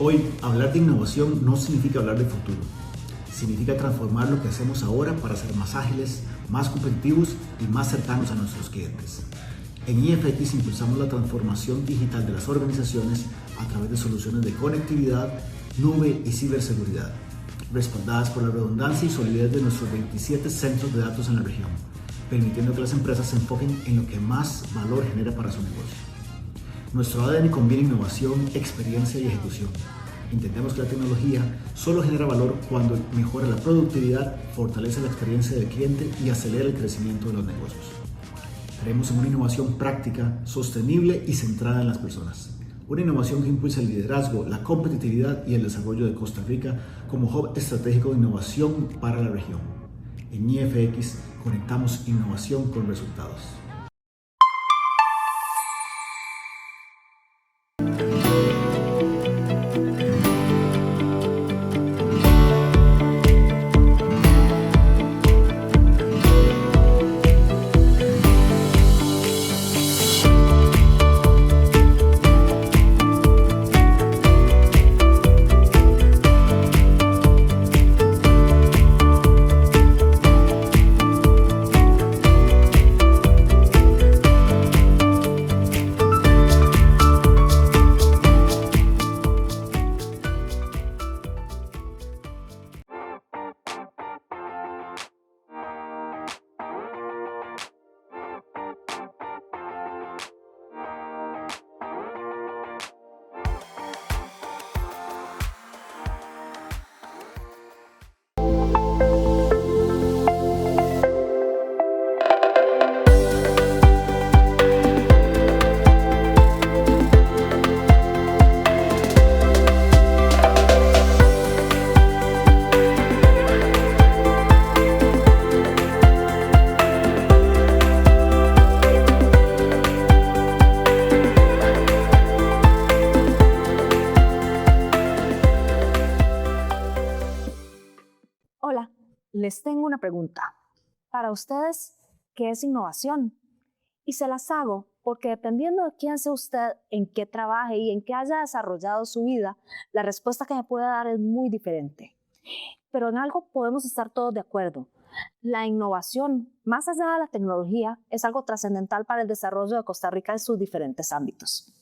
Hoy, hablar de innovación no significa hablar de futuro. Significa transformar lo que hacemos ahora para ser más ágiles, más competitivos y más cercanos a nuestros clientes. En IFX impulsamos la transformación digital de las organizaciones a través de soluciones de conectividad, nube y ciberseguridad, respaldadas por la redundancia y solidez de nuestros 27 centros de datos en la región, permitiendo que las empresas se enfoquen en lo que más valor genera para su negocio. Nuestro ADN combina innovación, experiencia y ejecución. Entendemos que la tecnología solo genera valor cuando mejora la productividad, fortalece la experiencia del cliente y acelera el crecimiento de los negocios. Creemos en una innovación práctica, sostenible y centrada en las personas. Una innovación que impulsa el liderazgo, la competitividad y el desarrollo de Costa Rica como hub estratégico de innovación para la región. En IFX conectamos innovación con resultados. Hola, les tengo una pregunta. Para ustedes, ¿qué es innovación? Y se las hago porque dependiendo de quién sea usted, en qué trabaje y en qué haya desarrollado su vida, la respuesta que me puede dar es muy diferente. Pero en algo podemos estar todos de acuerdo. La innovación, más allá de la tecnología, es algo trascendental para el desarrollo de Costa Rica en sus diferentes ámbitos.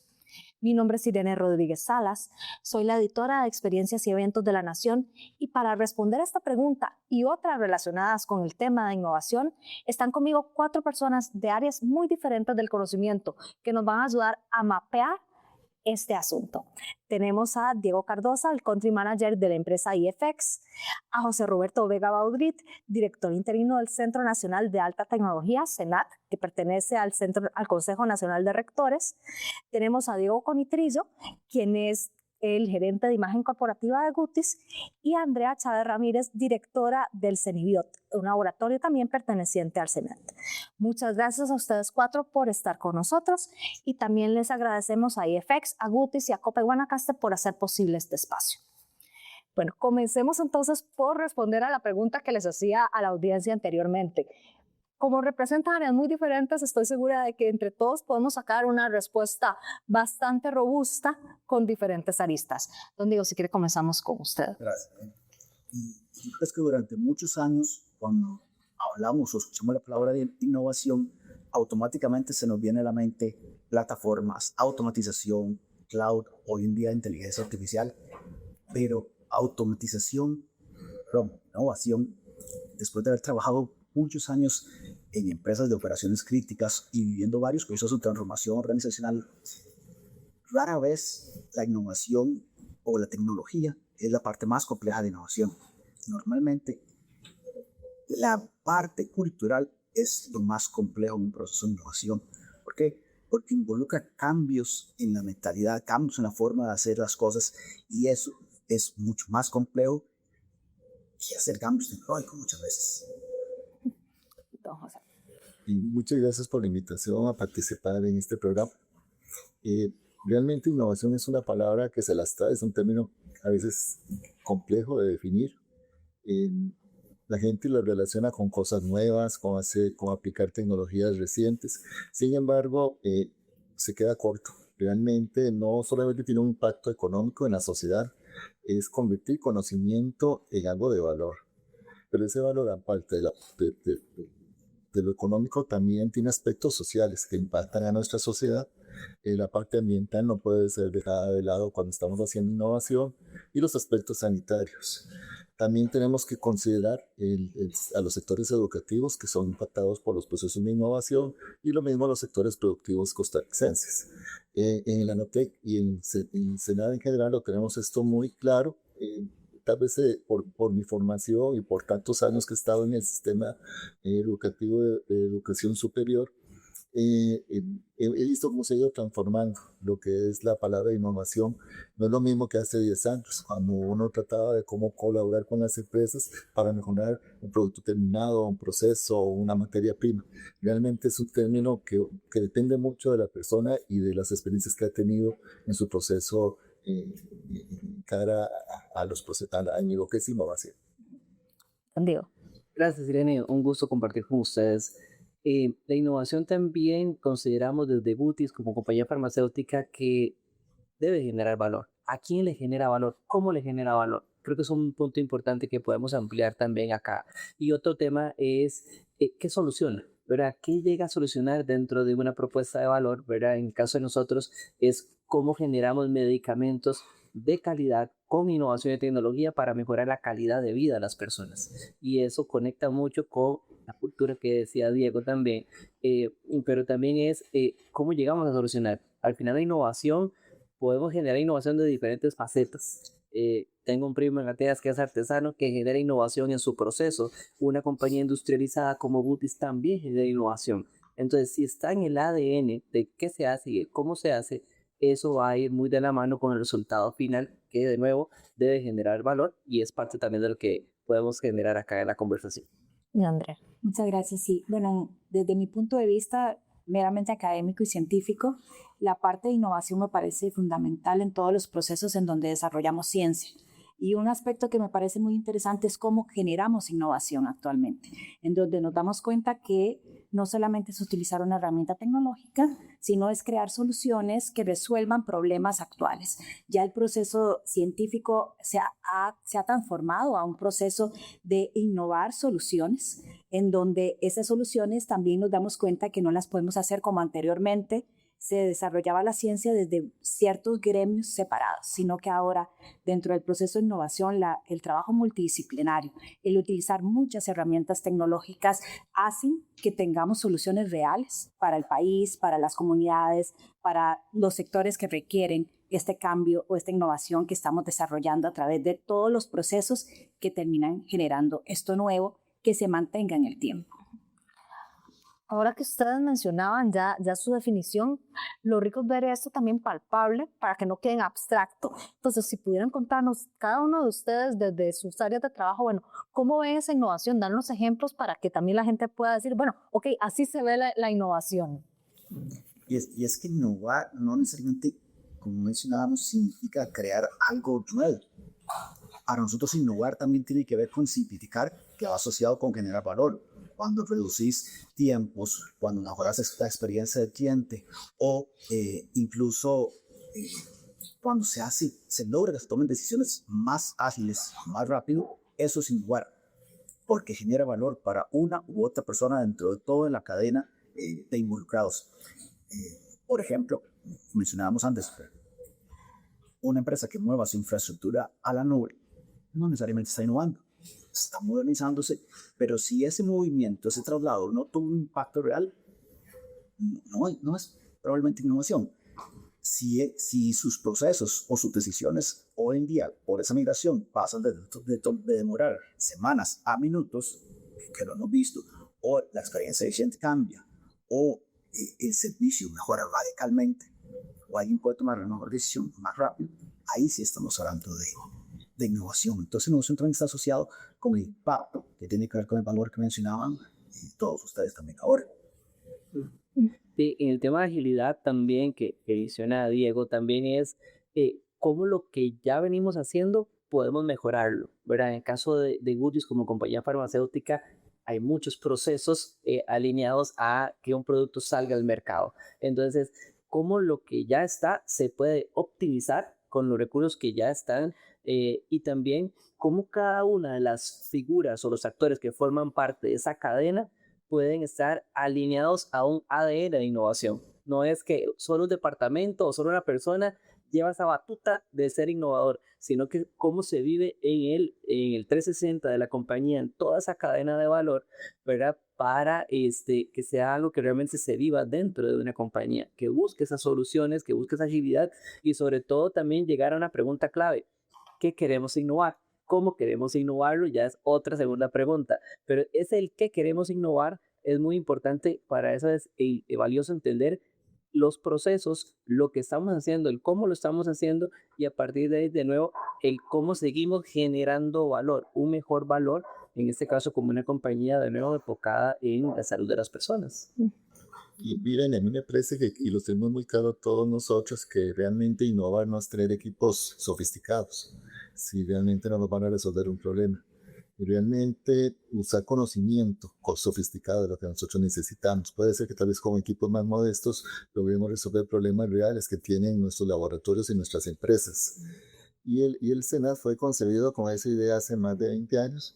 Mi nombre es Irene Rodríguez Salas, soy la editora de Experiencias y Eventos de La Nación y para responder a esta pregunta y otras relacionadas con el tema de innovación, están conmigo 4 personas de áreas muy diferentes del conocimiento que nos van a ayudar a mapear este asunto. Tenemos a Diego Cardosa, el Country Manager de la empresa IFX, a José Roberto Vega Baudrit, director interino del Centro Nacional de Alta Tecnología, CENAT, que pertenece al Consejo Nacional de Rectores. Tenemos a Diego Conitrillo, quien es el gerente de imagen corporativa de Gutis, y a Andrea Chávez Ramírez, directora del CENIBIOT, un laboratorio también perteneciente al CENAT. Muchas gracias a ustedes 4 por estar con nosotros y también les agradecemos a IFX, a Gutis y a Copa Guanacaste por hacer posible este espacio. Bueno, comencemos entonces por responder a la pregunta que les hacía a la audiencia anteriormente. Como representan áreas muy diferentes, estoy segura de que entre todos podemos sacar una respuesta bastante robusta con diferentes aristas. Don Diego, si quiere comenzamos con usted. Gracias. Y es que durante muchos años, cuando hablamos o escuchamos la palabra de innovación, automáticamente se nos viene a la mente plataformas, automatización, cloud, hoy en día inteligencia artificial, pero automatización, innovación, después de haber trabajado muchos años en empresas de operaciones críticas y viviendo varios procesos de transformación organizacional, rara vez la innovación o la tecnología es la parte más compleja de innovación. Normalmente, la parte cultural es lo más complejo en un proceso de innovación. ¿Por qué? Porque involucra cambios en la mentalidad, cambios en la forma de hacer las cosas, y eso es mucho más complejo que hacer cambios tecnológicos muchas veces. Y muchas gracias por la invitación a participar en este programa. Realmente innovación es una palabra que se las trae, es un término a veces complejo de definir. La gente lo relaciona con cosas nuevas, con aplicar tecnologías recientes. Sin embargo, se queda corto. Realmente no solamente tiene un impacto económico en la sociedad, es convertir conocimiento en algo de valor. Pero ese valor, aparte de lo económico, también tiene aspectos sociales que impactan a nuestra sociedad. La parte ambiental no puede ser dejada de lado cuando estamos haciendo innovación, y los aspectos sanitarios. También tenemos que considerar a los sectores educativos que son impactados por los procesos de innovación, y lo mismo a los sectores productivos costarricenses. En la Nanotec y en Senada en general lo tenemos esto muy claro. Tal vez por mi formación y por tantos años que he estado en el sistema educativo de educación superior, he visto cómo se ha ido transformando lo que es la palabra innovación. No es lo mismo que hace 10 años, cuando uno trataba de cómo colaborar con las empresas para mejorar un producto terminado, un proceso o una materia prima. Realmente es un término que depende mucho de la persona y de las experiencias que ha tenido en su proceso cara a lo que es innovación. Diego. Gracias, Irene. Un gusto compartir con ustedes. La innovación también consideramos desde Butis como compañía farmacéutica que debe generar valor. ¿A quién le genera valor? ¿Cómo le genera valor? Creo que es un punto importante que podemos ampliar también acá. Y otro tema es ¿qué soluciona? ¿Verdad? ¿Qué llega a solucionar dentro de una propuesta de valor? ¿Verdad? En el caso de nosotros es cómo generamos medicamentos de calidad con innovación y tecnología para mejorar la calidad de vida de las personas. Y eso conecta mucho con la cultura que decía Diego también, pero también es cómo llegamos a solucionar. Al final la innovación, podemos generar innovación de diferentes facetas. Tengo un primo en Atenas que es artesano que genera innovación en su proceso. Una compañía industrializada como Butis también genera innovación. Entonces, si está en el ADN de qué se hace y cómo se hace, eso va a ir muy de la mano con el resultado final, que de nuevo debe generar valor y es parte también de lo que podemos generar acá en la conversación. Y Andrea. Muchas gracias. Sí, bueno, desde mi punto de vista meramente académico y científico, la parte de innovación me parece fundamental en todos los procesos en donde desarrollamos ciencia. Y un aspecto que me parece muy interesante es cómo generamos innovación actualmente, en donde nos damos cuenta que no solamente es utilizar una herramienta tecnológica, sino es crear soluciones que resuelvan problemas actuales. Ya el proceso científico se ha transformado a un proceso de innovar soluciones, en donde esas soluciones también nos damos cuenta que no las podemos hacer como anteriormente se desarrollaba la ciencia desde ciertos gremios separados, sino que ahora dentro del proceso de innovación el trabajo multidisciplinario, el utilizar muchas herramientas tecnológicas hacen que tengamos soluciones reales para el país, para las comunidades, para los sectores que requieren este cambio o esta innovación que estamos desarrollando a través de todos los procesos que terminan generando esto nuevo que se mantenga en el tiempo. Ahora que ustedes mencionaban ya su definición, lo rico es ver esto también palpable para que no quede en abstracto. Entonces, si pudieran contarnos cada uno de ustedes desde sus áreas de trabajo, bueno, ¿cómo ven esa innovación? Darnos ejemplos para que también la gente pueda decir, bueno, ok, así se ve la innovación. Y es que innovar no necesariamente, como mencionábamos, significa crear algo nuevo. Para nosotros innovar también tiene que ver con simplificar, que va asociado con generar valor. Cuando reducís tiempos, cuando mejoras la experiencia del cliente o incluso cuando se logra que se tomen decisiones más ágiles, más rápido, eso es innovar, porque genera valor para una u otra persona dentro de toda la cadena de involucrados. Por ejemplo, mencionábamos antes, una empresa que mueva su infraestructura a la nube no necesariamente está innovando. Está modernizándose, pero si ese movimiento, ese traslado no tuvo un impacto real, no es probablemente innovación. Si sus procesos o sus decisiones hoy en día por esa migración pasan de demorar semanas a minutos, que lo hemos visto, o la experiencia del cliente cambia, o el servicio mejora radicalmente, o alguien puede tomar una mejor decisión más rápido, ahí sí estamos hablando de innovación. Entonces, innovación también está asociado con el impacto que tiene que ver con el valor que mencionaban todos ustedes también ahora. Sí, en el tema de agilidad también que menciona Diego, también es cómo lo que ya venimos haciendo podemos mejorarlo, ¿verdad? En el caso de Butis como compañía farmacéutica, hay muchos procesos alineados a que un producto salga al mercado. Entonces, cómo lo que ya está se puede optimizar con los recursos que ya están, y también cómo cada una de las figuras o los actores que forman parte de esa cadena pueden estar alineados a un ADN de innovación. No es que solo un departamento o solo una persona lleva esa batuta de ser innovador, sino que cómo se vive en el 360 de la compañía, en toda esa cadena de valor, ¿verdad? Para que sea algo que realmente se viva dentro de una compañía, que busque esas soluciones, que busque esa agilidad y sobre todo también llegar a una pregunta clave: ¿qué queremos innovar? ¿Cómo queremos innovarlo? Ya es otra segunda pregunta, pero es el qué queremos innovar, es muy importante. Para eso es valioso entender los procesos, lo que estamos haciendo, el cómo lo estamos haciendo, y a partir de ahí, de nuevo, el cómo seguimos generando valor, un mejor valor, en este caso como una compañía de nuevo enfocada en la salud de las personas. Y miren, a mí me parece que, y lo tenemos muy claro todos nosotros, que realmente innovar no es tener equipos sofisticados, si realmente no nos van a resolver un problema. Realmente usar conocimiento sofisticado de lo que nosotros necesitamos. Puede ser que tal vez con equipos más modestos logremos resolver problemas reales que tienen nuestros laboratorios y nuestras empresas. Y el SENASS fue concebido con esa idea hace más de 20 años.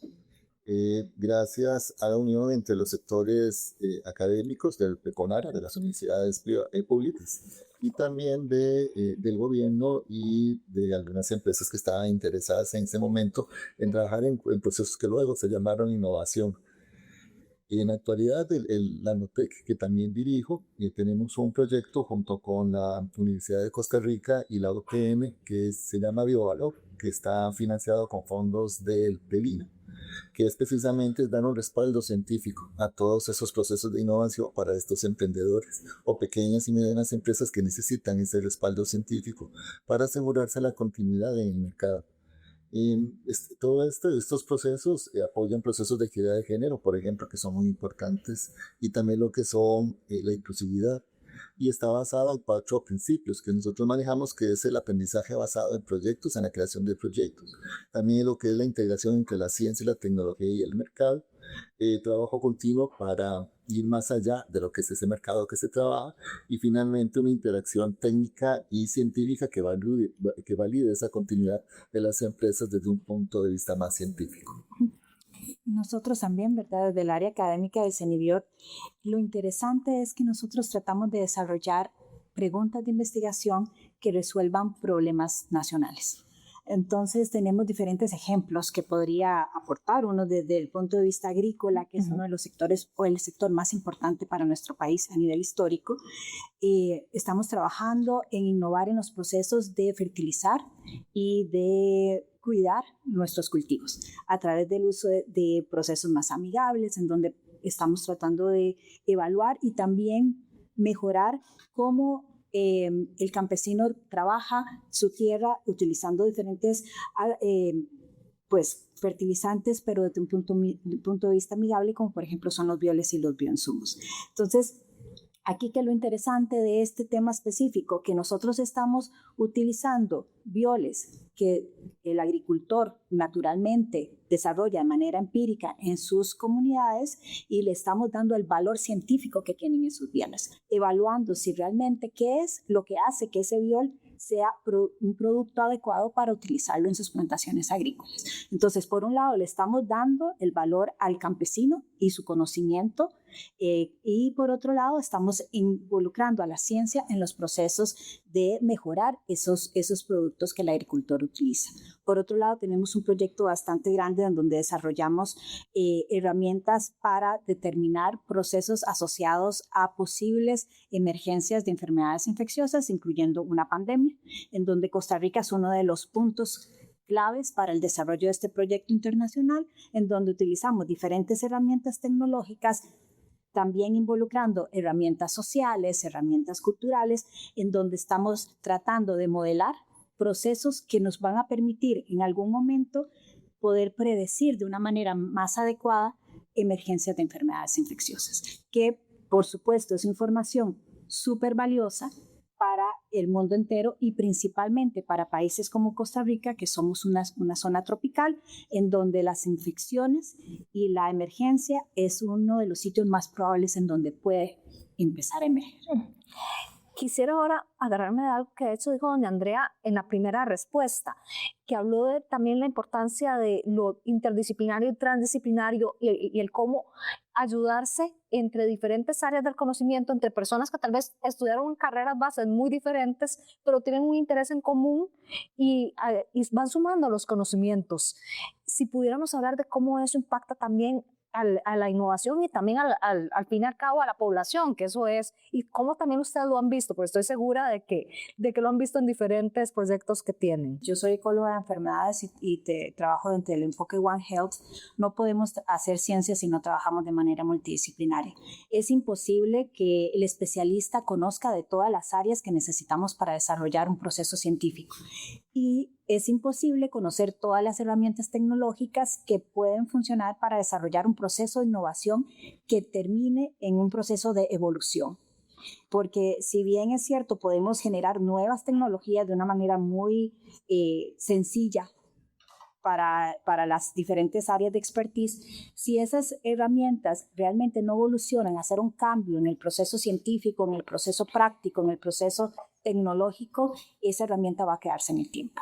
Gracias a la unión entre los sectores académicos del CONARA, de las universidades públicas, y también del gobierno y de algunas empresas que estaban interesadas en ese momento en trabajar en procesos que luego se llamaron innovación. Y en la actualidad, la NOTEC, que también dirijo, tenemos un proyecto junto con la Universidad de Costa Rica y la UPM que se llama BioValor, que está financiado con fondos del INA, que es precisamente dar un respaldo científico a todos esos procesos de innovación para estos emprendedores o pequeñas y medianas empresas que necesitan ese respaldo científico para asegurarse la continuidad en el mercado. Y estos procesos apoyan procesos de equidad de género, por ejemplo, que son muy importantes, y también lo que son la inclusividad. Y está basado en 4 principios que nosotros manejamos, que es el aprendizaje basado en proyectos, en la creación de proyectos. También lo que es la integración entre la ciencia y la tecnología y el mercado. Trabajo continuo para ir más allá de lo que es ese mercado que se trabaja. Y finalmente una interacción técnica y científica que valide esa continuidad de las empresas desde un punto de vista más científico. Nosotros también, ¿verdad? Desde el área académica de CENIBIOT, lo interesante es que nosotros tratamos de desarrollar preguntas de investigación que resuelvan problemas nacionales. Entonces tenemos diferentes ejemplos que podría aportar uno desde el punto de vista agrícola, que es uno de los sectores o el sector más importante para nuestro país a nivel histórico. Estamos trabajando en innovar en los procesos de fertilizar y de cuidar nuestros cultivos a través del uso de procesos más amigables, en donde estamos tratando de evaluar y también mejorar cómo el campesino trabaja su tierra utilizando diferentes fertilizantes, pero desde un punto de vista amigable, como por ejemplo son los bioles y los bioinsumos. Entonces, aquí que lo interesante de este tema específico, que nosotros estamos utilizando bioles que el agricultor naturalmente desarrolla de manera empírica en sus comunidades, y le estamos dando el valor científico que tienen en sus bienes, evaluando si realmente qué es lo que hace que ese biol sea un producto adecuado para utilizarlo en sus plantaciones agrícolas. Entonces, por un lado, le estamos dando el valor al campesino y su conocimiento, y por otro lado, estamos involucrando a la ciencia en los procesos de mejorar esos productos que el agricultor utiliza. Por otro lado, tenemos un proyecto bastante grande en donde desarrollamos herramientas para determinar procesos asociados a posibles emergencias de enfermedades infecciosas, incluyendo una pandemia, en donde Costa Rica es uno de los puntos claves para el desarrollo de este proyecto internacional, en donde utilizamos diferentes herramientas tecnológicas, también involucrando herramientas sociales, herramientas culturales, en donde estamos tratando de modelar procesos que nos van a permitir en algún momento poder predecir de una manera más adecuada emergencias de enfermedades infecciosas, que por supuesto es información súper valiosa para el mundo entero y principalmente para países como Costa Rica, que somos una zona tropical en donde las infecciones y la emergencia es uno de los sitios más probables en donde puede empezar a emerger. quisiera ahora agarrarme de algo que de hecho dijo doña Andrea en la primera respuesta, que habló de también la importancia de lo interdisciplinario y transdisciplinario y el cómo ayudarse entre diferentes áreas del conocimiento, entre personas que tal vez estudiaron carreras bases muy diferentes, pero tienen un interés en común y van sumando los conocimientos. Si pudiéramos hablar de cómo eso impacta también a la innovación y también al fin y al cabo a la población, que eso es, y cómo también ustedes lo han visto, porque estoy segura de que lo han visto en diferentes proyectos que tienen. Yo soy ecóloga de enfermedades y trabajo dentro del enfoque One Health. No podemos hacer ciencia si no trabajamos de manera multidisciplinaria. Es imposible que el especialista conozca de todas las áreas que necesitamos para desarrollar un proceso científico. Y es imposible conocer todas las herramientas tecnológicas que pueden funcionar para desarrollar un proceso de innovación que termine en un proceso de evolución. Porque si bien es cierto, podemos generar nuevas tecnologías de una manera muy sencilla para las diferentes áreas de expertise, si esas herramientas realmente no evolucionan a hacer un cambio en el proceso científico, en el proceso práctico, en el proceso tecnológico, esa herramienta va a quedarse en el tiempo.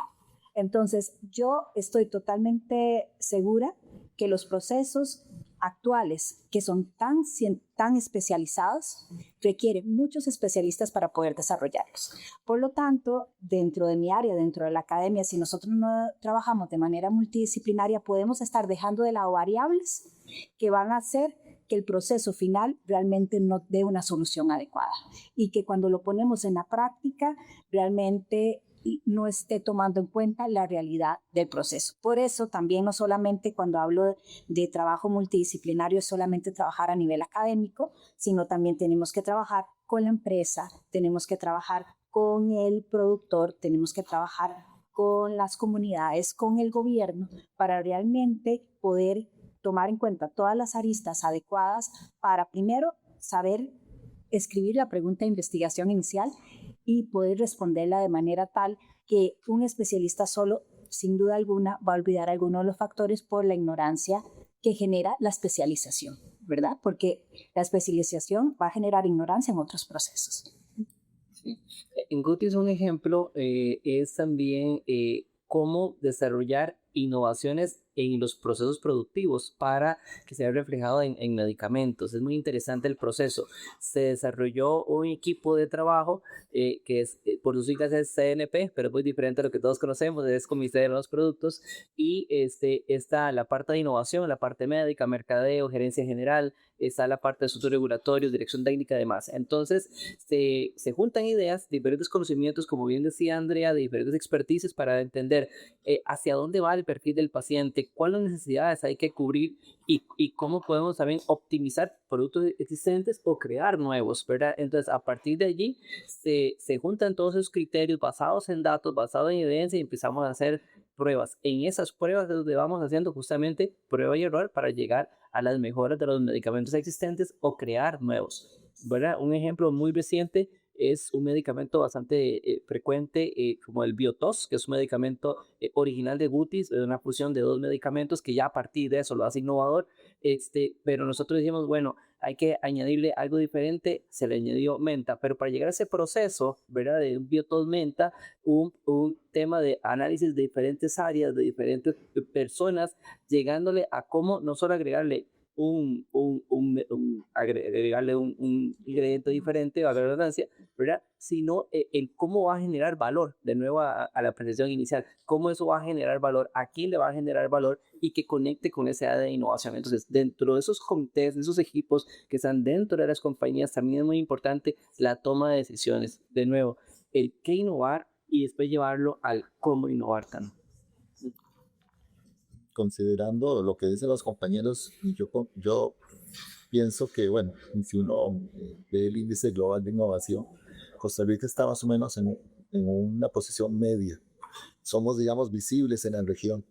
Entonces, yo estoy totalmente segura que los procesos actuales, que son tan especializados, requieren muchos especialistas para poder desarrollarlos. Por lo tanto, dentro de mi área, dentro de la academia, si nosotros no trabajamos de manera multidisciplinaria, podemos estar dejando de lado variables que van a hacer que el proceso final realmente no dé una solución adecuada y que cuando lo ponemos en la práctica realmente no esté tomando en cuenta la realidad del proceso. Por eso también no solamente cuando hablo de trabajo multidisciplinario es solamente trabajar a nivel académico, sino también tenemos que trabajar con la empresa, tenemos que trabajar con el productor, tenemos que trabajar con las comunidades, con el gobierno, para realmente poder tomar en cuenta todas las aristas adecuadas para primero saber escribir la pregunta de investigación inicial y poder responderla de manera tal que un especialista solo, sin duda alguna, va a olvidar algunos de los factores por la ignorancia que genera la especialización, ¿verdad? Porque la especialización va a generar ignorancia en otros procesos. Sí. En Gutis un ejemplo es también cómo desarrollar innovaciones en los procesos productivos para que se vea reflejado en medicamentos. Es muy interesante el proceso. Se desarrolló un equipo de trabajo que es, por sus siglas es CNP, pero es muy diferente a lo que todos conocemos, es Comité de los Productos, y está la parte de innovación, la parte médica, mercadeo, gerencia general, está la parte de asuntos regulatorios, dirección técnica y demás. Entonces, se juntan ideas, diferentes conocimientos, como bien decía Andrea, de diferentes expertices para entender hacia dónde va el perfil del paciente, cuáles necesidades hay que cubrir y cómo podemos también optimizar productos existentes o crear nuevos, ¿verdad? Entonces, a partir de allí, se juntan todos esos criterios basados en datos, basados en evidencia y empezamos a hacer pruebas. En esas pruebas es donde vamos haciendo justamente prueba y error para llegar a las mejoras de los medicamentos existentes o crear nuevos, ¿verdad? Un ejemplo muy reciente es un medicamento bastante frecuente como el Biotos, que es un medicamento original de Gutis, de una fusión de dos medicamentos que ya a partir de eso lo hace innovador, pero nosotros decimos, bueno, hay que añadirle algo diferente, se le añadió menta, pero para llegar a ese proceso, ¿verdad? De un Biotos menta, un tema de análisis de diferentes áreas, de diferentes personas, llegándole a cómo no solo agregarle agregarle un ingrediente diferente, a la redundancia, ¿verdad? Sino el cómo va a generar valor, de nuevo a la apreciación inicial, cómo eso va a generar valor, a quién le va a generar valor y que conecte con esa área de innovación. Entonces, dentro de esos comités, de esos equipos que están dentro de las compañías, también es muy importante la toma de decisiones. De nuevo, el qué innovar y después llevarlo al cómo innovar también. Considerando lo que dicen los compañeros, yo pienso que, bueno, si uno ve el índice global de innovación, Costa Rica está más o menos en una posición media. Somos, digamos, visibles en la región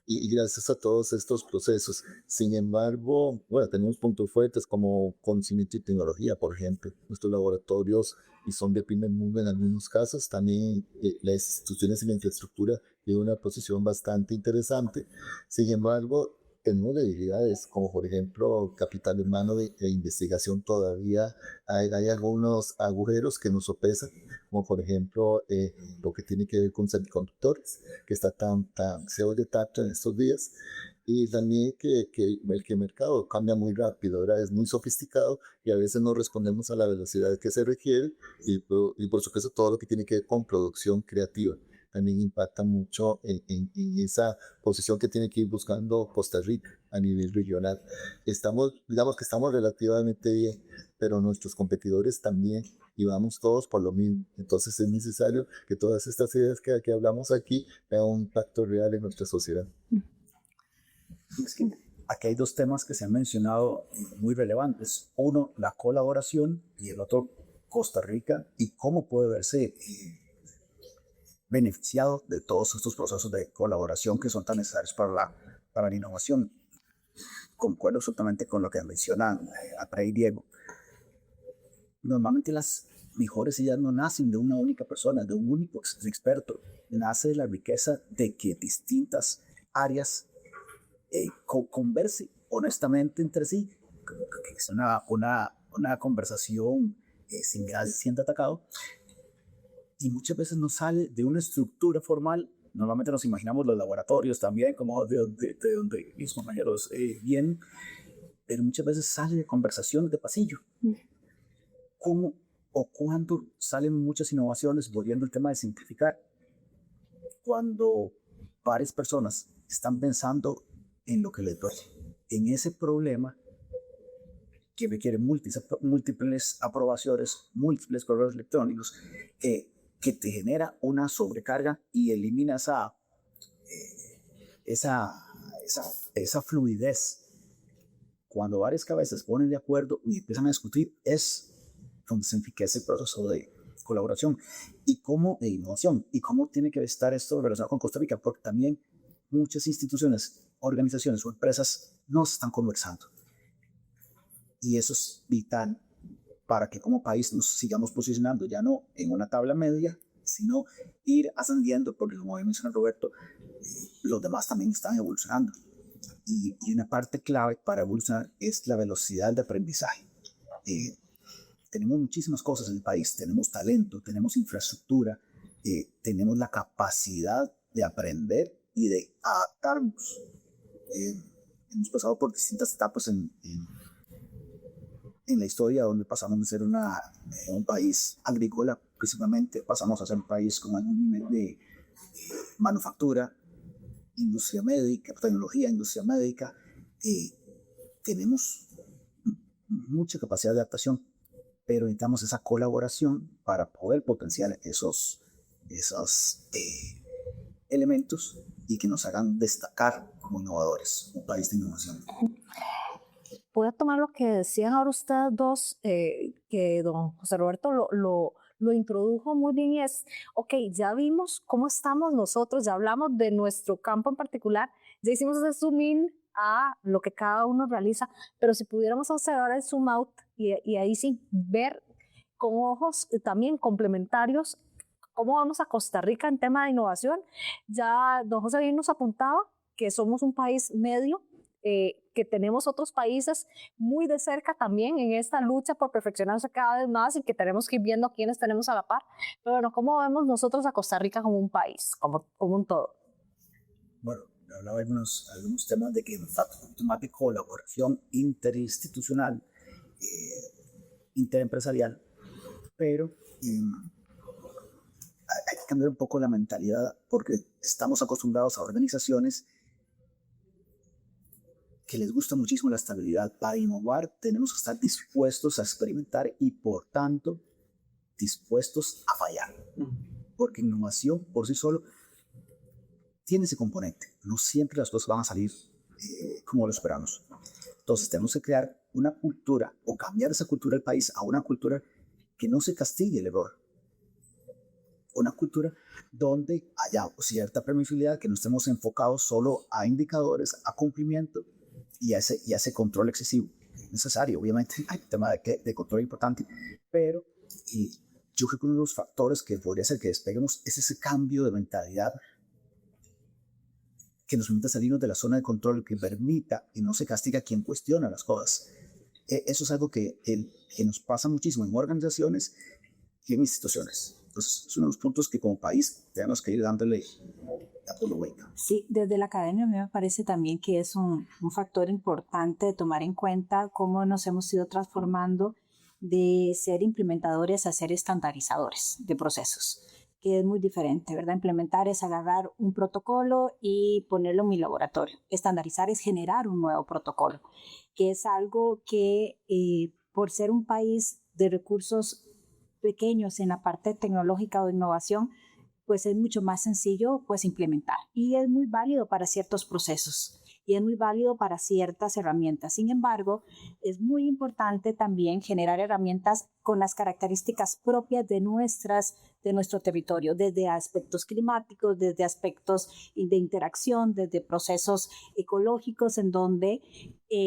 y gracias a todos estos procesos. Sin embargo, bueno, tenemos puntos fuertes como conocimiento y tecnología, por ejemplo. Nuestros laboratorios, y son de primer mundo en algunos casos, también las instituciones en la infraestructura tienen una posición bastante interesante. Sin embargo, tenemos debilidades, como por ejemplo capital humano e investigación todavía. Hay algunos agujeros que nos sopesan, como por ejemplo lo que tiene que ver con semiconductores, que está se oye tanto en estos días. Y también que el mercado cambia muy rápido, ¿verdad? Es muy sofisticado y a veces no respondemos a la velocidad que se requiere y por supuesto todo lo que tiene que ver con producción creativa también impacta mucho en esa posición que tiene que ir buscando Costa Rica a nivel regional. Digamos que estamos relativamente bien, pero nuestros competidores también y vamos todos por lo mismo. Entonces es necesario que todas estas ideas que hablamos aquí tengan un impacto real en nuestra sociedad. Es que aquí hay dos temas que se han mencionado muy relevantes. Uno, la colaboración, y el otro, Costa Rica, y cómo puede verse beneficiado de todos estos procesos de colaboración que son tan necesarios para la innovación. Concuerdo absolutamente con lo que mencionan Apre y Diego. Normalmente las mejores ideas no nacen de una única persona, de un único experto. Nace de la riqueza de que distintas áreas converse honestamente entre sí, que es una conversación sin que nadie se sienta atacado, y muchas veces no sale de una estructura formal. Normalmente nos imaginamos los laboratorios también, como de donde mis compañeros vienen, pero muchas veces sale de conversaciones de pasillo. ¿Cómo o cuándo salen muchas innovaciones? Volviendo al tema de simplificar, cuando varias personas están pensando en lo que les duele, en ese problema que requiere múltiples aprobaciones, múltiples correos electrónicos, que te genera una sobrecarga y elimina esa fluidez. Cuando varias cabezas se ponen de acuerdo y empiezan a discutir, es donde se enriquece el proceso de colaboración de innovación. Y cómo tiene que estar esto relacionado con Costa Rica, porque también muchas instituciones, organizaciones o empresas no se están conversando. Y eso es vital para que como país nos sigamos posicionando, ya no en una tabla media, sino ir ascendiendo, porque como mencionó Roberto, los demás también están evolucionando. Y una parte clave para evolucionar es la velocidad de aprendizaje. Tenemos muchísimas cosas en el país, tenemos talento, tenemos infraestructura, tenemos la capacidad de aprender y de adaptarnos. Hemos pasado por distintas etapas en la historia, donde pasamos de ser un país agrícola principalmente, pasamos a ser un país con algún nivel de manufactura, industria médica, tecnología, industria médica. Tenemos mucha capacidad de adaptación, pero necesitamos esa colaboración para poder potenciar esos elementos y que nos hagan destacar como innovadores, un país de innovación. Voy a tomar lo que decían ahora ustedes dos, que don José Roberto lo introdujo muy bien, y es, ok, ya vimos cómo estamos nosotros, ya hablamos de nuestro campo en particular, ya hicimos ese zoom in a lo que cada uno realiza, pero si pudiéramos hacer ahora el zoom out y ahí sí ver con ojos también complementarios cómo vamos a Costa Rica en tema de innovación. Ya don José bien nos apuntaba que somos un país medio, que tenemos otros países muy de cerca también en esta lucha por perfeccionarse cada vez más y que tenemos que ir viendo a quiénes tenemos a la par. Pero bueno, ¿cómo vemos nosotros a Costa Rica como un país, como un todo? Bueno, hablaba de algunos temas de que falta un tema de colaboración interinstitucional, interempresarial, pero hay que cambiar un poco la mentalidad, porque estamos acostumbrados a organizaciones que les gusta muchísimo la estabilidad. Para innovar tenemos que estar dispuestos a experimentar y por tanto dispuestos a fallar, porque innovación por sí solo tiene ese componente. No siempre las cosas van a salir como lo esperamos. Entonces tenemos que crear una cultura o cambiar esa cultura del país a una cultura que no se castigue el error. Una cultura donde haya cierta permisibilidad, que no estemos enfocados solo a indicadores, a cumplimiento y a ese control excesivo. Necesario, obviamente, hay un tema de control importante, pero yo creo que uno de los factores que podría hacer que despeguemos es ese cambio de mentalidad que nos permita salirnos de la zona de control, que permita y no se castiga a quien cuestiona las cosas. Eso es algo que nos pasa muchísimo en organizaciones y en instituciones. Entonces, es uno de los puntos que como país tenemos que ir dándole vuelta. Sí, desde la academia a mí me parece también que es un factor importante de tomar en cuenta cómo nos hemos ido transformando de ser implementadores a ser estandarizadores de procesos, que es muy diferente, ¿verdad? Implementar es agarrar un protocolo y ponerlo en mi laboratorio. Estandarizar es generar un nuevo protocolo, que es algo que por ser un país de recursos pequeños en la parte tecnológica o de innovación, pues es mucho más sencillo pues implementar y es muy válido para ciertos procesos y es muy válido para ciertas herramientas. Sin embargo, es muy importante también generar herramientas con las características propias de nuestro territorio, desde aspectos climáticos, desde aspectos de interacción, desde procesos ecológicos, en donde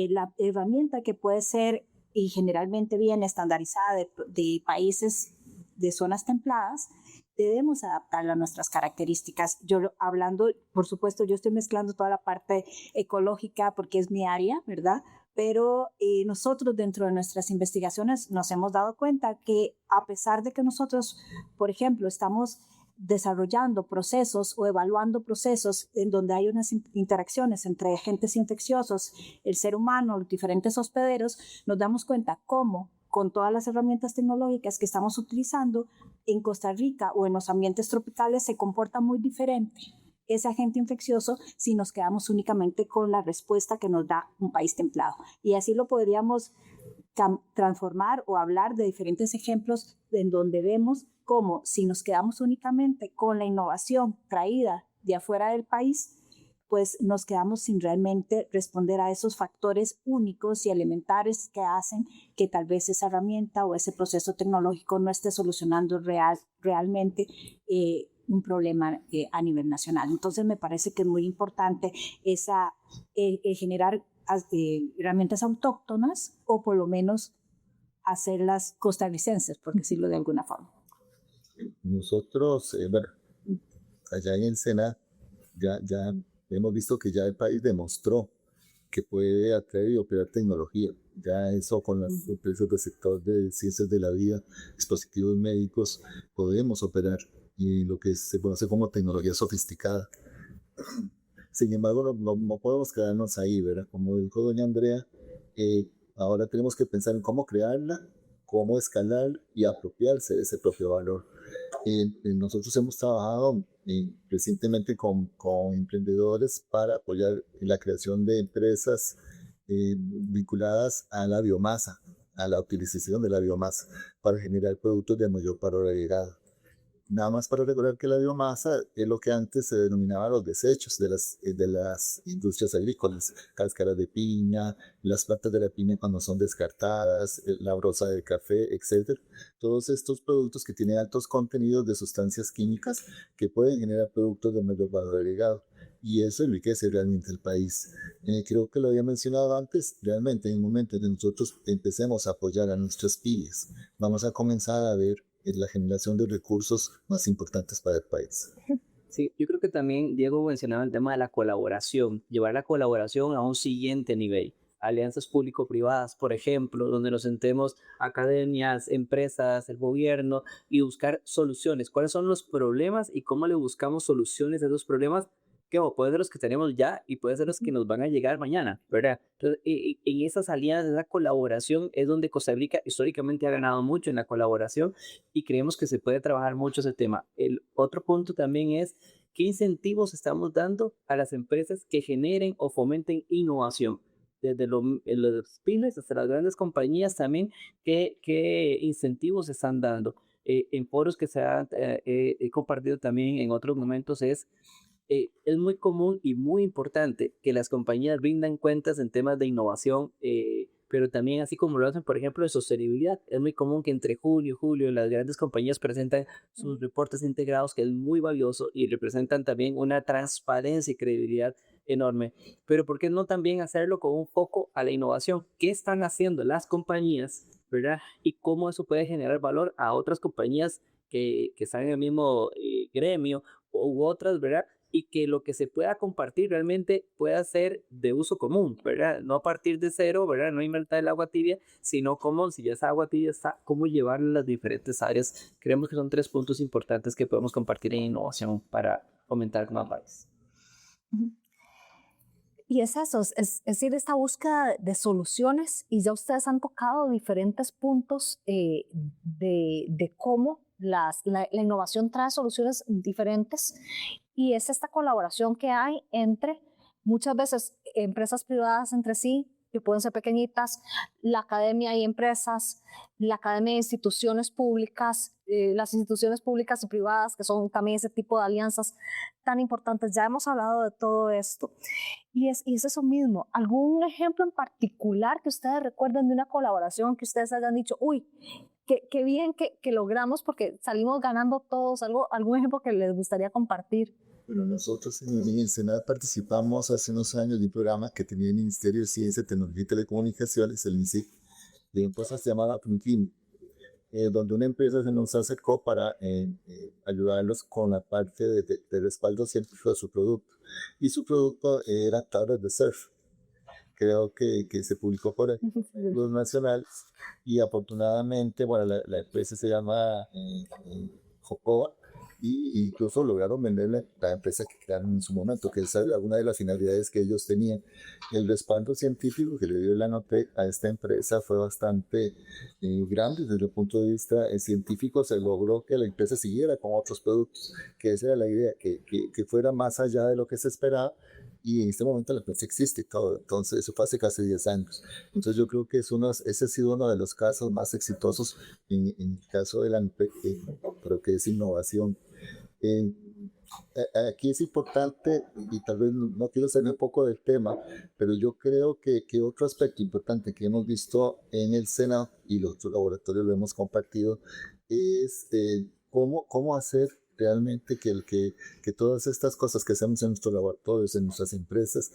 la herramienta que puede ser y generalmente bien estandarizada de países de zonas templadas, debemos adaptarla a nuestras características. Hablando, por supuesto, yo estoy mezclando toda la parte ecológica porque es mi área, ¿verdad? Pero nosotros dentro de nuestras investigaciones nos hemos dado cuenta que a pesar de que nosotros, por ejemplo, estamos desarrollando procesos o evaluando procesos en donde hay unas interacciones entre agentes infecciosos, el ser humano, los diferentes hospederos, nos damos cuenta cómo con todas las herramientas tecnológicas que estamos utilizando en Costa Rica o en los ambientes tropicales se comporta muy diferente ese agente infeccioso si nos quedamos únicamente con la respuesta que nos da un país templado. Y así lo podríamos transformar o hablar de diferentes ejemplos en donde vemos cómo si nos quedamos únicamente con la innovación traída de afuera del país, pues nos quedamos sin realmente responder a esos factores únicos y elementales que hacen que tal vez esa herramienta o ese proceso tecnológico no esté solucionando realmente un problema a nivel nacional. Entonces me parece que es muy importante generar herramientas autóctonas o por lo menos hacerlas costarricenses, por decirlo de alguna forma. Nosotros, bueno, allá en Ensenada, ya hemos visto que ya el país demostró que puede atraer y operar tecnología. Ya eso con las empresas del sector de ciencias de la vida, dispositivos médicos, podemos operar y lo que se conoce como tecnología sofisticada. Sin embargo, no podemos quedarnos ahí, ¿verdad? Como dijo doña Andrea, ahora tenemos que pensar en cómo crearla, cómo escalar y apropiarse de ese propio valor. Nosotros hemos trabajado recientemente con emprendedores para apoyar la creación de empresas vinculadas a la biomasa, a la utilización de la biomasa para generar productos de mayor valor agregado. Nada más para recordar que la biomasa es lo que antes se denominaba los desechos de las industrias agrícolas, cáscaras de piña, las plantas de la piña cuando son descartadas, la broza del café, etc. Todos estos productos que tienen altos contenidos de sustancias químicas que pueden generar productos de mayor valor agregado. Y eso enriquece realmente el país. Creo que lo había mencionado antes, realmente en el momento en que nosotros empecemos a apoyar a nuestras pymes, vamos a comenzar a ver la generación de recursos más importantes para el país. Sí, yo creo que también Diego mencionaba el tema de la colaboración, llevar la colaboración a un siguiente nivel. Alianzas público-privadas, por ejemplo, donde nos sentemos academias, empresas, el gobierno y buscar soluciones. ¿Cuáles son los problemas y cómo le buscamos soluciones a esos problemas? Que pueden ser los que tenemos ya y pueden ser los que nos van a llegar mañana, ¿verdad? Entonces, en esas alianzas, esa colaboración es donde Costa Rica históricamente ha ganado mucho en la colaboración y creemos que se puede trabajar mucho ese tema. El otro punto también es qué incentivos estamos dando a las empresas que generen o fomenten innovación. Desde los pymes hasta las grandes compañías también, qué incentivos se están dando. En foros que he compartido también en otros momentos es muy común y muy importante que las compañías rindan cuentas en temas de innovación, pero también así como lo hacen, por ejemplo, de sostenibilidad. Es muy común que entre junio y julio las grandes compañías presentan sus reportes integrados, que es muy valioso y representan también una transparencia y credibilidad enorme. Pero ¿por qué no también hacerlo con un foco a la innovación? ¿Qué están haciendo las compañías, verdad? Y cómo eso puede generar valor a otras compañías que están en el mismo gremio u otras, ¿verdad? y que lo que se pueda compartir realmente pueda ser de uso común, ¿verdad? No a partir de cero, ¿verdad? No inventar el agua tibia, sino cómo, si ya esa agua tibia está, cómo llevarla a las diferentes áreas. Creemos que son 3 puntos importantes que podemos compartir en innovación para fomentar como país. Y es eso, es decir, esta búsqueda de soluciones, y ya ustedes han tocado diferentes puntos de cómo la innovación trae soluciones diferentes, y es esta colaboración que hay entre muchas veces empresas privadas entre sí, que pueden ser pequeñitas, la academia y empresas, la academia e instituciones públicas, las instituciones públicas y privadas, que son también ese tipo de alianzas tan importantes. Ya hemos hablado de todo esto. Y es eso mismo. ¿Algún ejemplo en particular que ustedes recuerden de una colaboración que ustedes hayan dicho, uy, qué bien que logramos porque salimos ganando todos? ¿Algún ejemplo que les gustaría compartir? Bueno, nosotros en el Senado participamos hace unos años de un programa que tenía el Ministerio de Ciencia, Tecnología y Telecomunicaciones, el MICIC, de una empresa llamada Punkin, donde una empresa se nos acercó para ayudarlos con la parte de respaldo científico de su producto. Y su producto era tablas de surf. Creo que se publicó por los nacionales, y afortunadamente, bueno, la empresa se llama Jocoa, y incluso lograron venderle la empresa que crearon en su momento, que es una de las finalidades que ellos tenían. El respaldo científico que le dio la Nanotec a esta empresa fue bastante grande desde el punto de vista científico. Se logró que la empresa siguiera con otros productos, que esa era la idea, que fuera más allá de lo que se esperaba. Y en este momento la empresa existe y todo. Entonces, eso fue hace casi 10 años. Entonces, yo creo que ese ha sido uno de los casos más exitosos en el caso de la NPEC, pero que es innovación. Aquí es importante, y tal vez no quiero salir un poco del tema, pero yo creo que otro aspecto importante que hemos visto en el Senado y los otros laboratorios lo hemos compartido es cómo hacer realmente que todas estas cosas que hacemos en nuestros laboratorios, en nuestras empresas,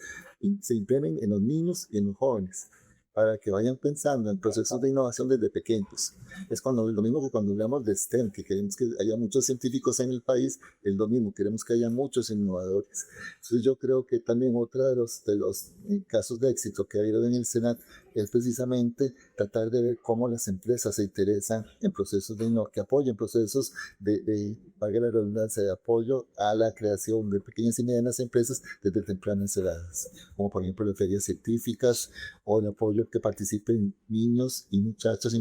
se implementen en los niños y en los jóvenes, para que vayan pensando en procesos de innovación desde pequeños. Es lo mismo que cuando hablamos de STEM, que queremos que haya muchos científicos en el país, es lo mismo, queremos que haya muchos innovadores. Entonces yo creo que también otro de los casos de éxito que ha habido en el Senado es precisamente tratar de ver cómo las empresas se interesan en procesos de innovación, que apoyen procesos valga la redundancia, de apoyo a la creación de pequeñas y medianas empresas desde tempranas edades, como por ejemplo las ferias científicas, o el apoyo que participen niños y muchachas